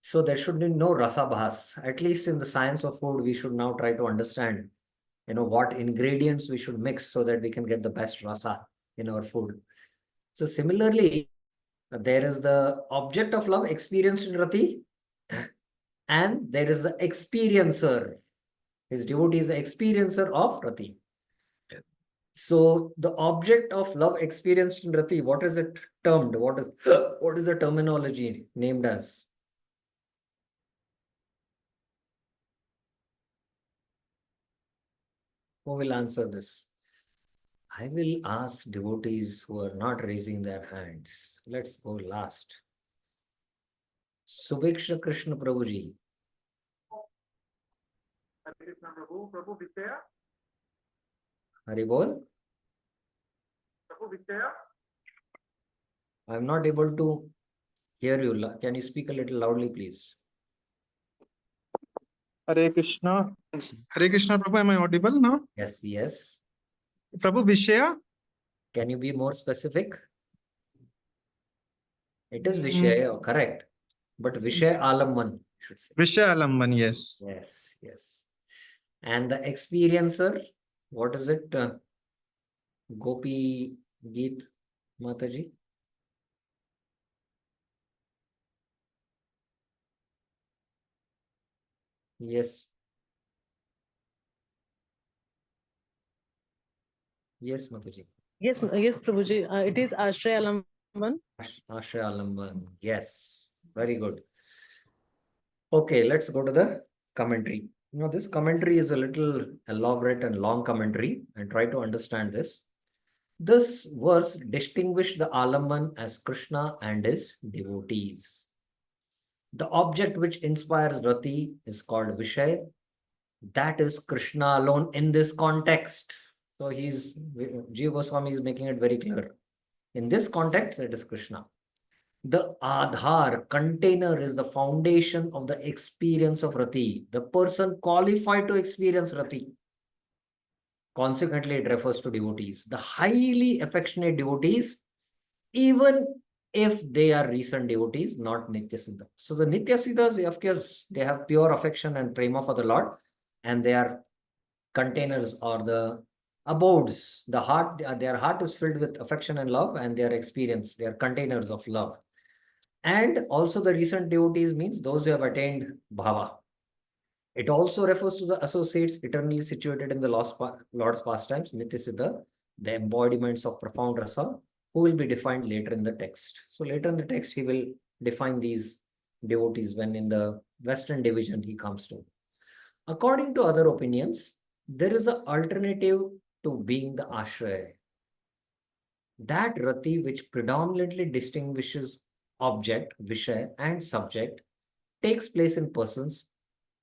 So there should be no rasabhas. At least in the science of food, we should now try to understand, you know, what ingredients we should mix so that we can get the best rasa in our food. So similarly, there is the object of love experienced in Rati, and there is the experiencer. His devotee is the experiencer of Rati. So the object of love experienced in Rati, what is it termed? What is the terminology named as? Who will answer this? I will ask devotees who are not raising their hands. Let's go last. Subhiksha Krishna Prabhuji. Hari Bol. I'm not able to hear you. Can you speak a little loudly, please? Hare Krishna. Hare Krishna, Prabhu. Am I audible now? Yes, yes. Prabhu, Vishaya? Can you be more specific? It is Mm. Vishaya, correct. But Vishaya Alamman, should say. Vishaya Alamban, yes. Yes, yes. And the experiencer, what is it? Gopi Geet Mataji? Yes. Yes, Mataji. Yes, yes, Prabhuji. It is Ashray Alamban. Ashray Alamban. Yes. Very good. Okay, let's go to the commentary. This commentary is a little elaborate and long commentary, and try to understand this. This verse distinguished the Alamban as Krishna and his devotees. The object which inspires Rati is called Vishay. That is Krishna alone in this context. So Jiva Goswami is making it very clear. In this context, it is Krishna. The Adhar container is the foundation of the experience of Rati, the person qualified to experience Rati. Consequently, it refers to devotees, the highly affectionate devotees, even if they are recent devotees, not Nitya Siddha. So the Nitya Siddhas, of course, they have pure affection and prema for the Lord, and they are containers or the abodes. The heart, their heart is filled with affection and love, and their experience, they are containers of love. And also the recent devotees means those who have attained bhava. It also refers to the associates eternally situated in the Lord's pastimes, Nitya Siddha, the embodiments of profound rasa, who will be defined later in the text. So later in the text, he will define these devotees when in the Western division he comes to. According to other opinions, there is an alternative to being the ashraya. That rati which predominantly distinguishes object, Vishay, and subject takes place in persons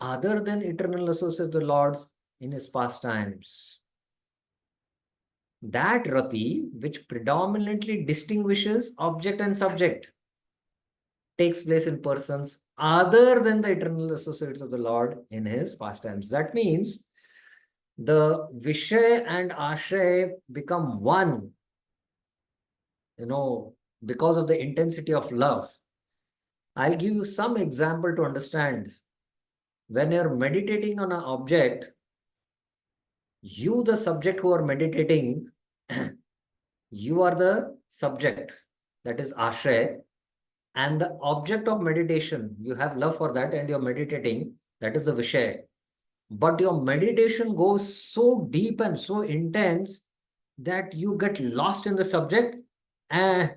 other than eternal associates of the Lord's in his pastimes. That rati which predominantly distinguishes object and subject takes place in persons other than the eternal associates of the Lord in his pastimes. That means the Vishay and Ashraya become one, because of the intensity of love. I'll give you some example to understand. When you're meditating on an object, you, the subject who are meditating, you are the subject, that is Ashraya, and the object of meditation, you have love for that and you're meditating, that is the Vishay. But your meditation goes so deep and so intense that you get lost in the subject, and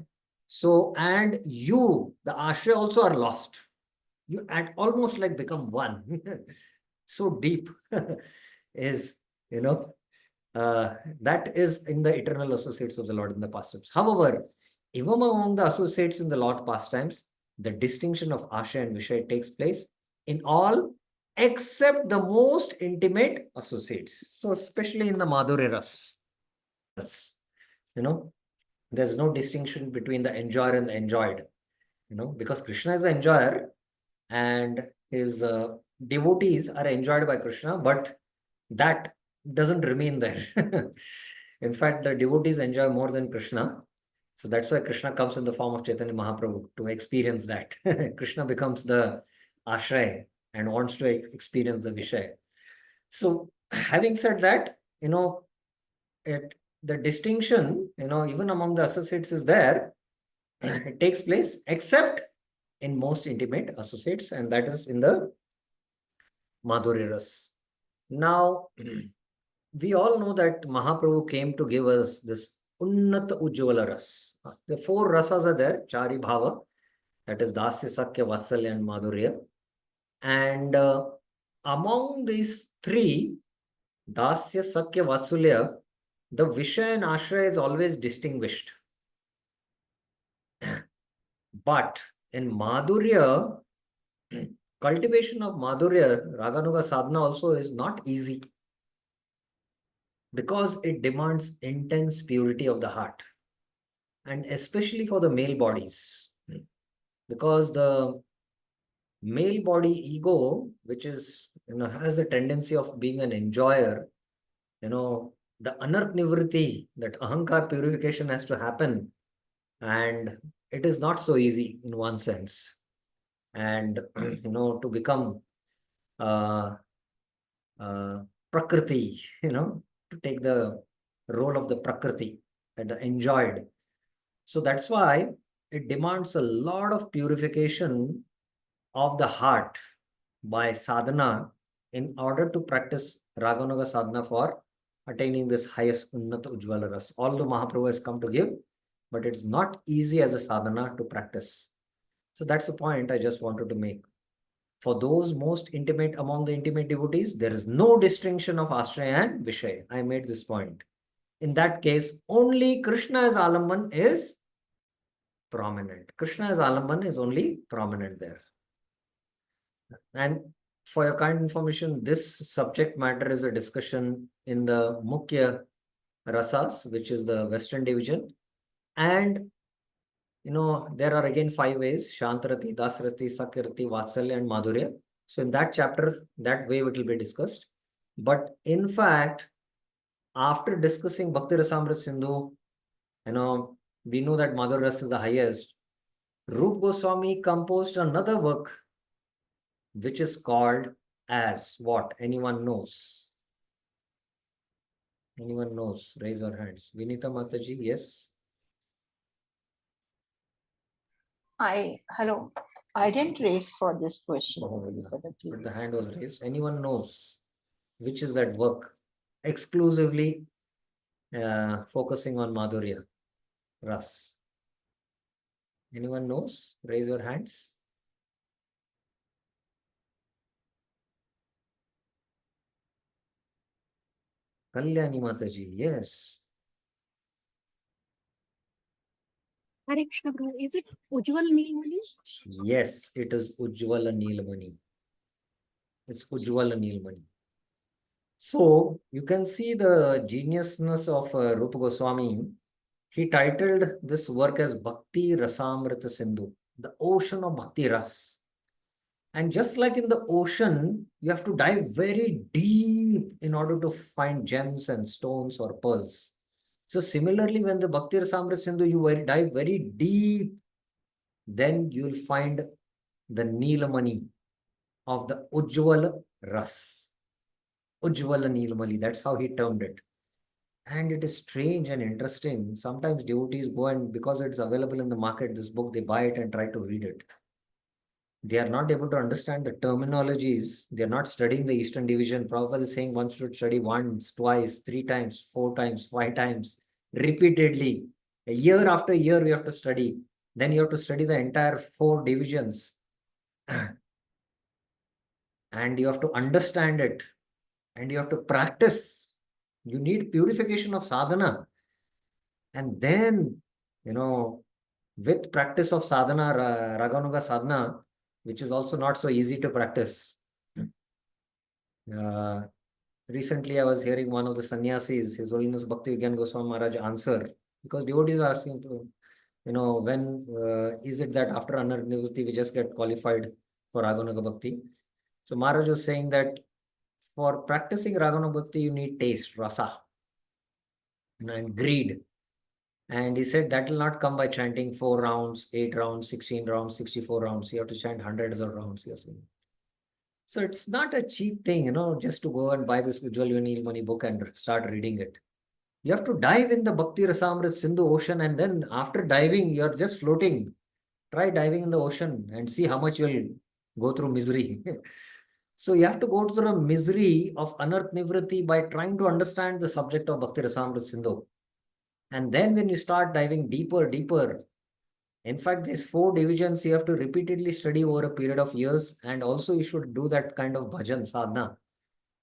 you, the Ashraya, also are lost. You almost like become one. So deep is, that is in the eternal associates of the Lord in the pastimes. However, even among the associates in the Lord pastimes, the distinction of Ashraya and Vishay takes place in all except the most intimate associates. So especially in the Madhurya Ras, there's no distinction between the enjoyer and the enjoyed, because Krishna is the enjoyer and his devotees are enjoyed by Krishna, but that doesn't remain there. In fact, the devotees enjoy more than Krishna. So that's why Krishna comes in the form of Chaitanya Mahaprabhu to experience that. Krishna becomes the Ashraya and wants to experience the Vishay. So having said that, the distinction, even among the associates is there. It takes place except in most intimate associates, and that is in the Madhurya Ras. Now, we all know that Mahaprabhu came to give us this Unnata Ujjvala Ras. The 4 rasas are there, Chari Bhava, that is Dasya, Sakya, Vatsalya and Madhurya. And among these 3, Dasya, Sakya, Vatsalya, the Vishay and Ashraya is always distinguished. But in Madhurya, cultivation of Madhurya, Raganuga Sadhana also is not easy, because it demands intense purity of the heart, and especially for the male bodies, because the male body ego, which is has the tendency of being an enjoyer, the anarth nivriti, that ahankar purification has to happen, and it is not so easy in one sense. And to become prakriti, to take the role of the prakriti and enjoyed. So that's why it demands a lot of purification of the heart by sadhana in order to practice Raganuga sadhana for attaining this highest Unnata Ujjvala Ras. All the Mahaprabhu has come to give, but it's not easy as a sadhana to practice. So that's the point I just wanted to make. For those most intimate among the intimate devotees, there is no distinction of Ashraya and Vishaya. I made this point. In that case, only Krishna as Alamban is prominent. Krishna as Alamban is only prominent there. And for your kind information, this subject matter is a discussion in the Mukhya Rasas, which is the Western division. And, there are again 5 ways: Shantarati, Dasrati, Sakirati, Vatsalya, and Madhurya. So in that chapter, that way it will be discussed. But in fact, after discussing Bhakti Rasamrita Sindhu, we know that Madhur Ras is the highest. Rup Goswami composed another work which is called as what? Anyone knows? Anyone knows? Raise your hands. Vinita Mataji, yes? Hello. I didn't raise for this question. Maybe for the But the previous. hand was raised. Anyone knows which is that work? Exclusively focusing on Madhurya Ras. Anyone knows? Raise your hands. Kalyani Mataji, yes. Hare Krishna, Prabhu. Is it Ujjwal Neelmani? Yes, it is Ujjwala Neelmani. It's Ujjwala Neelmani. So you can see the geniusness of Rupa Goswami. He titled this work as Bhakti Rasamrita Sindhu, the ocean of Bhakti Ras. And just like in the ocean, you have to dive very deep in order to find gems and stones or pearls. So similarly, when the Bhakti Rasamrita Sindhu, you dive very deep, then you'll find the Neelamani of the Ujjwala Ras. Ujjwala Neelamani, that's how he termed it. And it is strange and interesting. Sometimes devotees go and because it's available in the market, this book, they buy it and try to read it. They are not able to understand the terminologies. They are not studying the Eastern Division. Prabhupada is saying one should study once, twice, 3 times, 4 times, 5 times, repeatedly. A year after year, we have to study. Then you have to study the entire 4 divisions. And you have to understand it. And you have to practice. You need purification of sadhana. And then, with practice of sadhana, Raganuga sadhana, which is also not so easy to practice. Recently, I was hearing one of the sannyasis, His Holiness Bhakti Vigyan Goswami Maharaj answer, because devotees are asking, when is it that after Anarth Nivritti we just get qualified for Raganuga Bhakti? So Maharaj was saying that for practicing Raganuga Bhakti, you need taste, rasa, and greed. And he said that will not come by chanting 4 rounds, 8 rounds, 16 rounds, 64 rounds. You have to chant hundreds of rounds, you're saying. So it's not a cheap thing, just to go and buy this Ujjwal Neelmani book and start reading it. You have to dive in the Bhakti Rasamrita Sindhu ocean, and then after diving, you're just floating. Try diving in the ocean and see how much you'll go through misery. So you have to go through the misery of Anarth Nivritti by trying to understand the subject of Bhakti Rasamrita Sindhu. And then when you start diving deeper, in fact, these 4 divisions you have to repeatedly study over a period of years, and also you should do that kind of bhajan sadhana.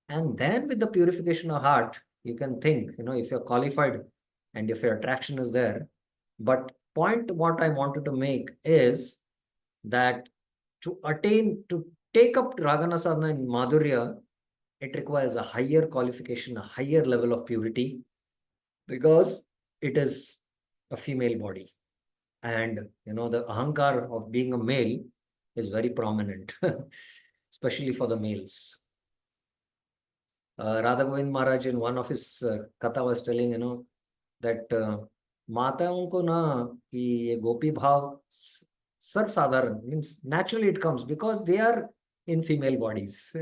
And then with the purification of heart, you can think, if you're qualified and if your attraction is there. But what I wanted to make is that to take up Ragana sadhana in Madhurya, it requires a higher qualification, a higher level of purity, because it is a female body. And, the ahankar of being a male is very prominent, especially for the males. Radha Govind Maharaj in one of his katha was telling, that माताओं को ना कि ये गोपी भाव सर्वसाधारण means naturally it comes because they are in female bodies.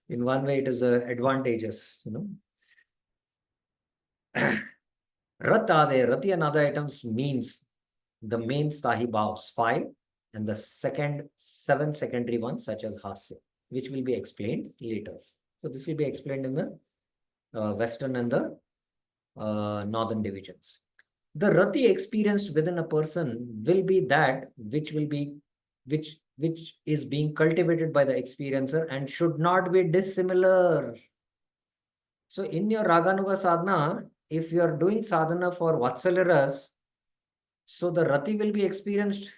In one way, it is advantageous, Rati and other items means the main stahi bhavs, 5, and the second 7 secondary ones such as hasya, which will be explained later. So this will be explained in the western and the northern divisions. The rati experienced within a person will be that which is being cultivated by the experiencer and should not be dissimilar. So in your Raganuga sadhana, if you are doing sadhana for Vatsalya ras, so the rati will be experienced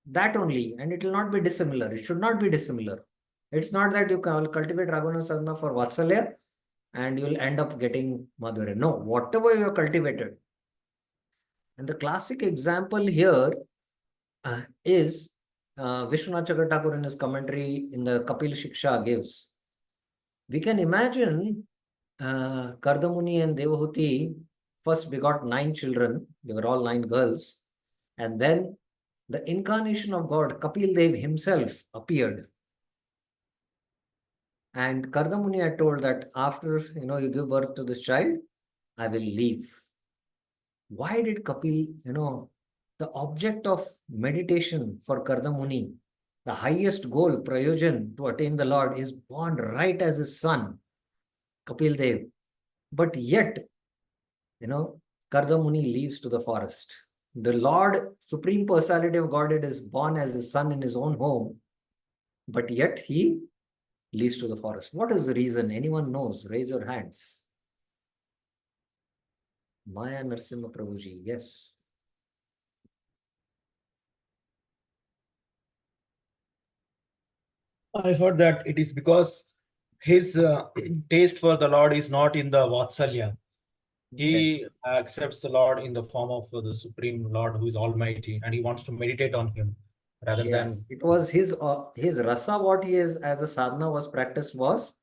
that only, and it will not be dissimilar. It should not be dissimilar. It's not that you can cultivate Raganuga sadhana for Vatsalya and you'll end up getting Madhurya. No, whatever you have cultivated. And the classic example here is Vishwanath Chakravarti in his commentary in the Kapil Shiksha gives. We can imagine Kardamuni and Devahuti first begot 9 children. They were all 9 girls. And then the incarnation of God, Kapil Dev himself, appeared. And Kardamuni had told that after you give birth to this child, I will leave. Why did Kapil, the object of meditation for Kardamuni, the highest goal, Prayojan, to attain the Lord is born right as his son, Kapil Dev. But yet, Kardamuni leaves to the forest. The Lord, Supreme Personality of Godhead, is born as his son in his own home, but yet he leaves to the forest. What is the reason? Anyone knows? Raise your hands. Maya Narsimha Prabhuji, yes. I heard that it is because his taste for the Lord is not in the Vatsalya. He accepts the Lord in the form of the Supreme Lord who is Almighty, and he wants to meditate on him rather than. It was his rasa, what he is as a sadhana was practiced was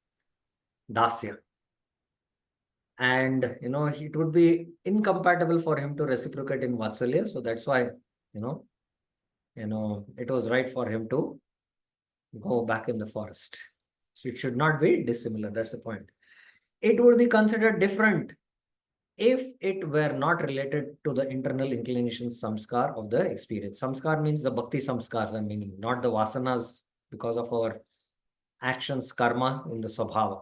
dasya. And, it would be incompatible for him to reciprocate in Vatsalya. So that's why, it was right for him to go back in the forest. So it should not be dissimilar. That's the point. It would be considered different if it were not related to the internal inclination samskar of the experience. Samskar means the bhakti samskars, I'm meaning, not the vasanas because of our actions, karma in the swabhava.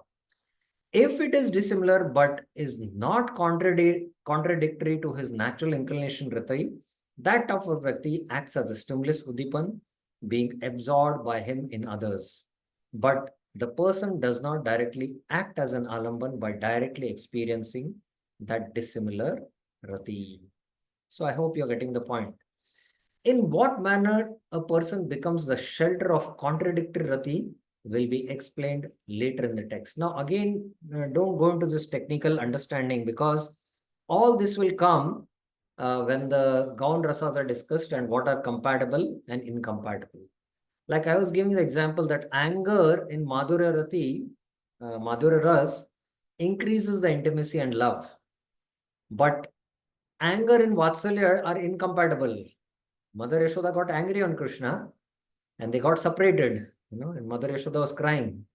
If it is dissimilar but is not contradictory to his natural inclination rati, that type of Vyakti acts as a stimulus udipan, being absorbed by him in others. But the person does not directly act as an alamban by directly experiencing that dissimilar rati. So I hope you're getting the point. In what manner a person becomes the shelter of contradictory rati will be explained later in the text. Now again, don't go into this technical understanding because all this will come when the Gaun rasas are discussed and what are compatible and incompatible. Like I was giving the example that anger in Madhurya Rati, Madhurya Ras, increases the intimacy and love. But anger in Vatsalya are incompatible. Mother Yashoda got angry on Krishna and they got separated, and Mother Yashoda was crying.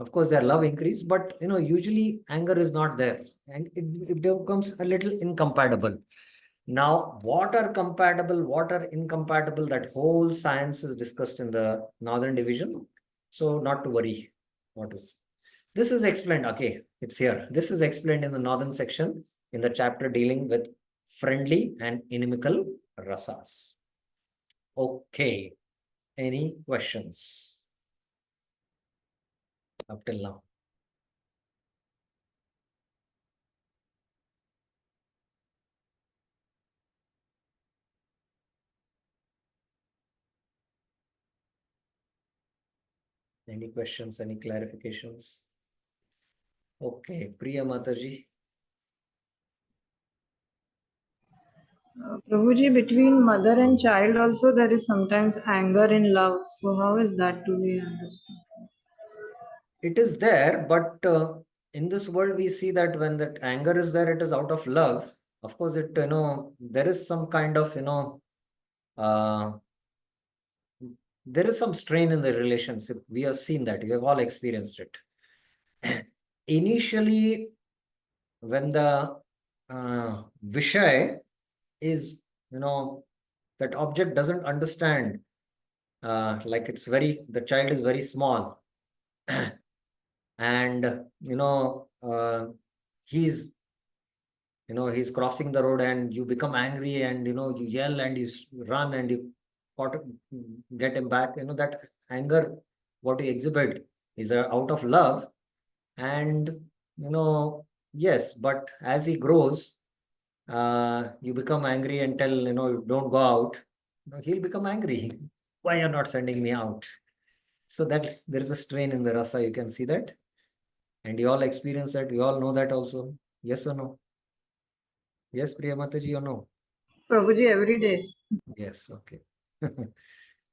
Of course, their love increased, but, usually anger is not there and it becomes a little incompatible. Now, what are compatible, what are incompatible, that whole science is discussed in the Northern Division. So not to worry. This is explained, okay, it's here. This is explained in the Northern section in the chapter dealing with friendly and inimical rasas. Okay, any questions up till now? Any questions, any clarifications? Okay, Priya Mataji. Prabhuji, between mother and child also there is sometimes anger in love. So how is that to be understood? it is there, but in this world we see that when that anger is there, it is out of love. Of course, it there is some kind of there is some strain in the relationship. We have seen that. We have all experienced it. Initially, when the Vishay is, that object doesn't understand, like the child is very small, and he's crossing the road, and you become angry, and you yell and you run and you get him back. That anger, what you exhibit, is out of love. And yes, but as he grows, you become angry and tell, don't go out. He'll become angry. Why you're not sending me out? So that there is a strain in the rasa, you can see that. And you all experience that. You all know that also. Yes or no? Yes, Priyamataji, or no? Prabhuji, every day. Yes, okay.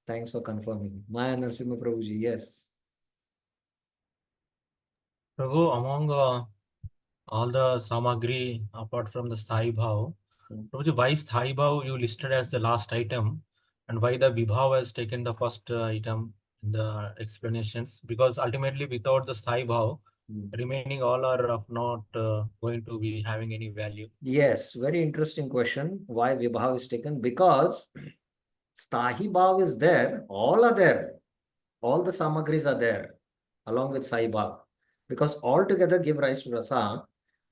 Thanks for confirming. Maya Narasimha Prabhuji, yes. Prabhu, among all the samagri apart from the Sthai Bhav, Prabhuji, why Sthai Bhav you listed as the last item, and why the Vibhava has taken the first item in the explanations? Because ultimately, without the Sthai Bhav, remaining all are not going to be having any value. Yes, very interesting question. Why Vibhav is taken? Because Sthahi Bhav is there, all are there. All the samagris are there along with Sai Bhav, because all together give rise to rasa.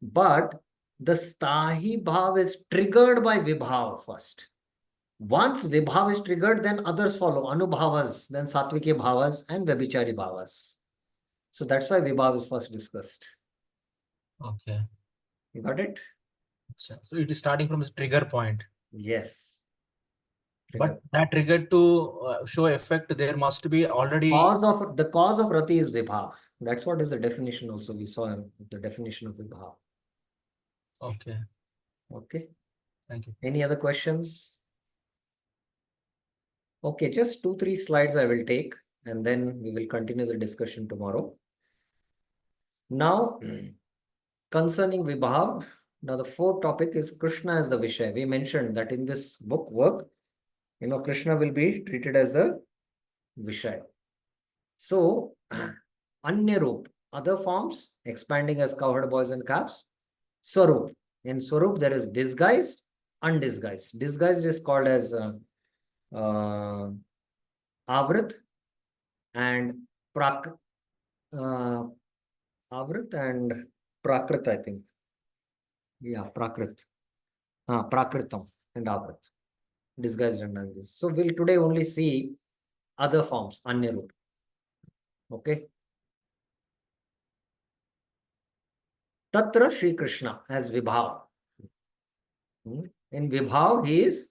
But the Sthahi Bhav is triggered by Vibhav first. Once Vibhav is triggered, then others follow, Anubhavas, then Satviki Bhavas and Vyabhichari Bhavas. So that's why Vibhav is first discussed. Okay. You got it? So it is starting from the trigger point. Yes. But that trigger to show effect, there must be already... The cause of rati is Vibhav. That's what is the definition also. We saw the definition of Vibhav. Okay. Okay. Thank you. Any other questions? Okay, just 2-3 slides I will take, and then we will continue the discussion tomorrow. Now, concerning Vibhav, now the fourth topic is Krishna as the Vishay. We mentioned that in this work, Krishna will be treated as the Vishay. So, Anyarup, other forms, expanding as cowherd boys and calves. Swarup. In Swarup, there is disguised, undisguised. Disguised is called as Avrit and Avrit and Prakrit, I think. Yeah, Prakrit. Prakritam and Avrit. Disguised and undisguised. So we'll today only see other forms, Anyarup. Okay. Tatra Shri Krishna as Vibhav. In Vibhav, he is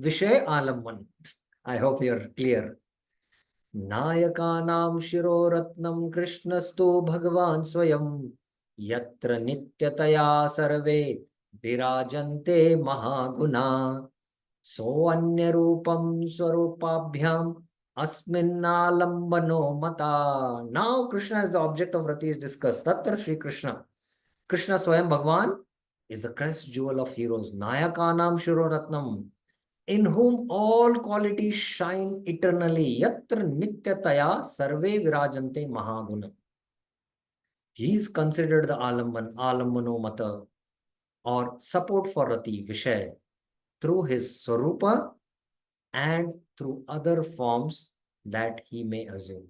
Vishay Alamman. I hope you're clear. Nayakanam Shiroratnam Krishnastu Bhagavan Swayam Yatra Nityataya Sarve Virajante Mahaguna So Anyarupam Swarupabhyam Asminnalambano Mata. Now Krishna as the object of rati is discussed. Tatra Shri Krishna. Krishna Swayam Bhagavan is the crest jewel of heroes. Nayakanam Shiroratnam, in whom all qualities shine eternally. Yatra nityataya sarve virajante mahaguna. He is considered the alambano mata, or support for rati, Vishay, through his swarupa and through other forms that he may assume.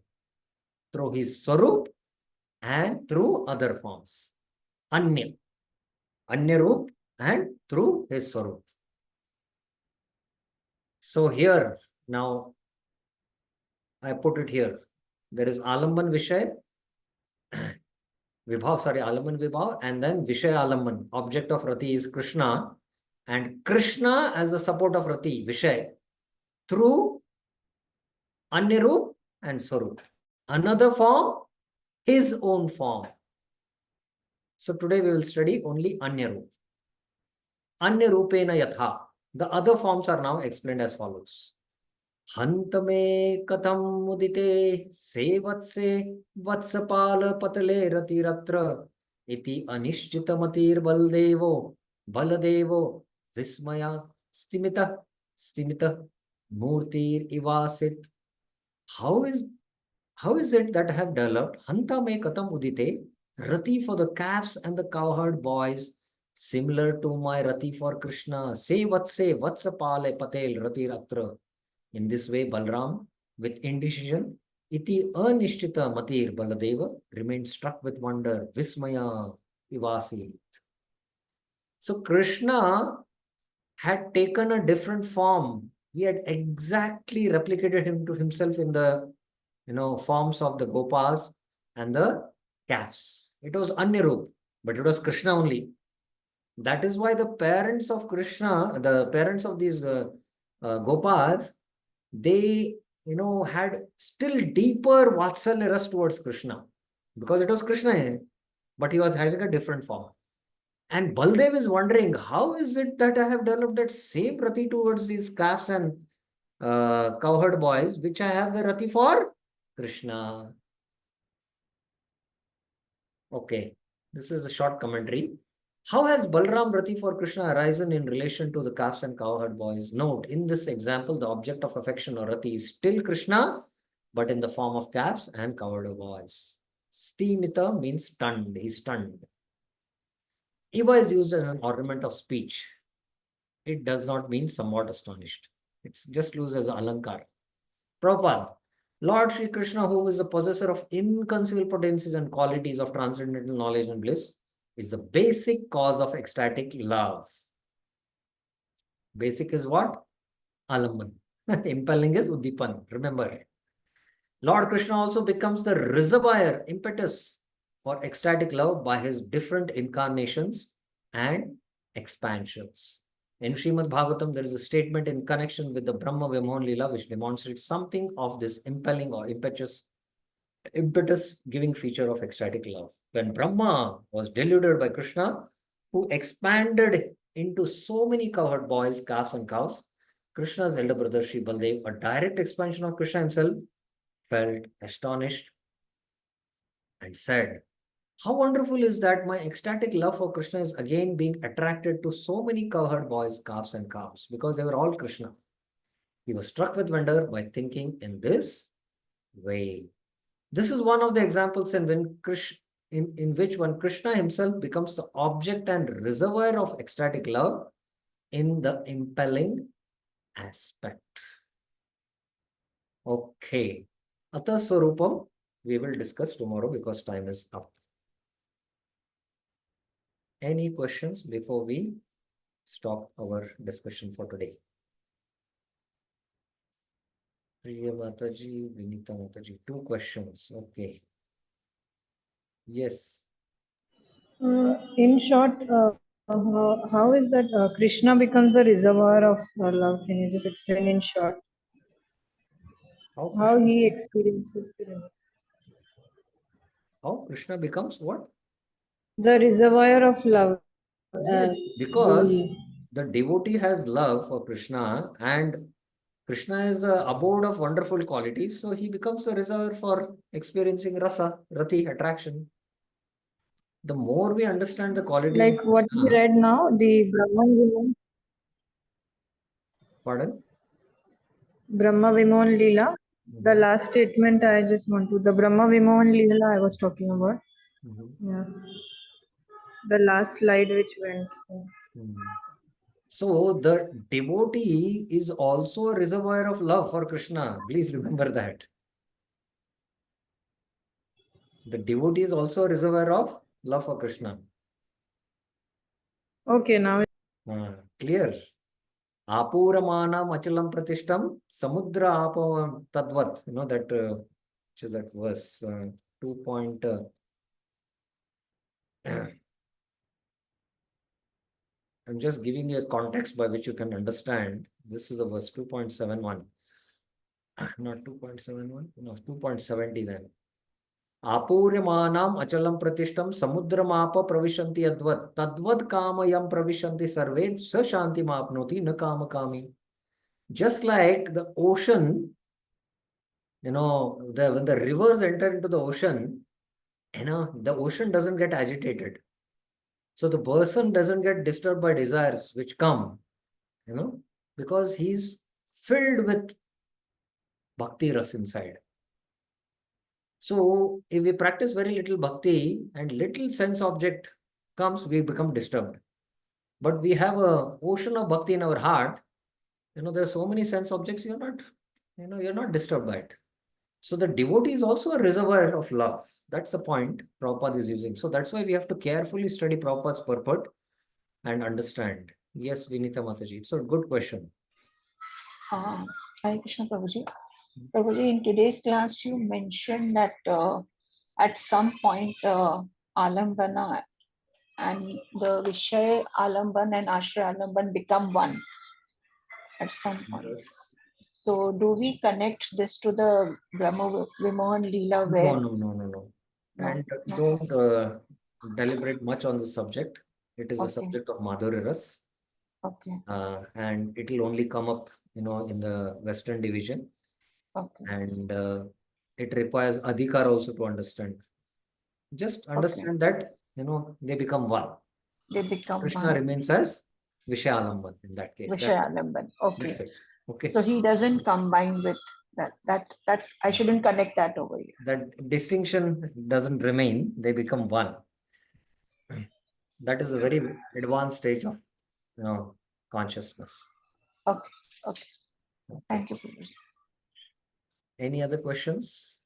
Through his swarup and through other forms. Anyarup and through his swarup. So here, now, I put it here. There is Alamban Vishay, Alamban Vibhav, and then Vishay Alamban. Object of rati is Krishna, and Krishna as the support of rati, Vishay, through Anyarup and Swarup. Another form, his own form. So today we will study only Anyarup. Anyarupena Yatha. The other forms are now explained as follows. हंत में कथम मुदिते सेवत्से वत्सपाल पतले रतिरत्र इति अनिश्चितमतिर्बलदेवो बलदेवो विस्मया स्तिमितः मूर्तिरिवासित. How is it that I have developed hanta me katam udite, rati for the calves and the cowherd boys, similar to my rati for Krishna? Say vatsapale patel rati ratra. In this way, Balram, with indecision, iti anishtita matir Baladeva remained struck with wonder, vismaya ivasi. So Krishna had taken a different form. He had exactly replicated him to himself in the forms of the Gopas and the calves. It was Anyarup, but it was Krishna only. That is why the parents of Krishna, the parents of these Gopas, they had still deeper Vatsalya rust towards Krishna, because it was Krishna, but he was having a different form. And Baldev is wondering, how is it that I have developed that same rati towards these calves and cowherd boys, which I have the rati for Krishna? Okay, this is a short commentary. How has Balram rati for Krishna arisen in relation to the calves and cowherd boys? Note, in this example, the object of affection or rati is still Krishna, but in the form of calves and cowherd boys. Stimita means stunned, he's stunned. Iva is used as an ornament of speech. It does not mean somewhat astonished. It's just used as alankar. Prabhupada, Lord Sri Krishna, who is the possessor of inconceivable potencies and qualities of transcendental knowledge and bliss, is the basic cause of ecstatic love. Basic is what? Alamban. Impelling is Udipan. Remember. Lord Krishna also becomes the reservoir, impetus for ecstatic love by his different incarnations and expansions. In Srimad Bhagavatam, there is a statement in connection with the Brahma Vimohan Leela which demonstrates something of this impelling or impetus giving feature of ecstatic love. When Brahma was deluded by Krishna, who expanded into so many cowherd boys, calves and cows, Krishna's elder brother Sri Baldev, a direct expansion of Krishna himself, felt astonished and said, how wonderful is that my ecstatic love for Krishna is again being attracted to so many cowherd boys, calves and cows, because they were all Krishna. He was struck with wonder by thinking in this way. This is one of the examples in which when Krishna himself becomes the object and reservoir of ecstatic love in the impelling aspect. Okay. Atha Swarupam, we will discuss tomorrow because time is up. Any questions before we stop our discussion for today? Priya Mataji, Vinita Mataji, 2 questions. Okay. Yes. In short, how is that Krishna becomes the reservoir of love? Can you just explain in short how he experiences the reservoir? How Krishna becomes what? The reservoir of love. Yes, because the devotee has love for Krishna and Krishna is the abode of wonderful qualities, so he becomes a reservoir for experiencing rasa, rati, attraction. The more we understand the quality Like of what we Krishna, read now, the Brahman Vimohan. Pardon? Brahma Vimohan Leela. The last statement I just want to, the Brahma Vimohan Leela I was talking about. Yeah. The last slide which went. So the devotee is also a reservoir of love for Krishna. Please remember that. The devotee is also a reservoir of love for Krishna. Okay, now. Clear. Apuramanam achalam pratishtam samudra apavam tadvat. You know that, which is that verse 2. I'm just giving you a context by which you can understand. This is the verse 2.71. Not 2.71, no, 2.70 then. Apuryamanam achalam pratishtam samudramapa pravishanti tadvad kamayam pravishanti sarve sa shanti mapnoti na kama kami. Just like the ocean, when the rivers enter into the ocean, the ocean doesn't get agitated. So the person doesn't get disturbed by desires which come, because he's filled with bhakti ras inside. So if we practice very little bhakti and little sense object comes, we become disturbed. But we have a ocean of bhakti in our heart. There are so many sense objects, you're not disturbed by it. So the devotee is also a reservoir of love. That's the point Prabhupada is using. So that's why we have to carefully study Prabhupada's purport and understand. Yes, Vinita Mataji, it's a good question. Hare Krishna Prabhuji. Prabhuji, in today's class, you mentioned that at some point, Alambana and the Vishaya Alamban and Ashray Alamban become one at some point. Yes. So do we connect this to the Brahma Vimohan Leela where? No. And No. don't deliberate much on the subject. It is a Okay. subject of Madhurya Ras. Okay. And it will only come up, in the Western division. Okay. And it requires adhikar also to understand. Just understand that, they become one. They become Krishna one. remains as Vishyalamban in that case. Vishaya Alamban. Okay. That's it. Okay. So he doesn't combine with that. That I shouldn't connect that over here. That distinction doesn't remain, they become one. That is a very advanced stage of, consciousness. Okay. Thank you, Prabhuji. Any other questions?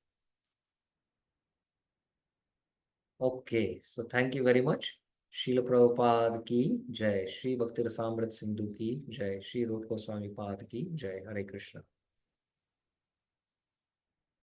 Okay, so thank you very much. Srila Prabhupada ki jai, Shri Bhakti Rasamrit Sindhu ki jai, Shri Rupa Goswami Pad ki jai. Hare Krishna.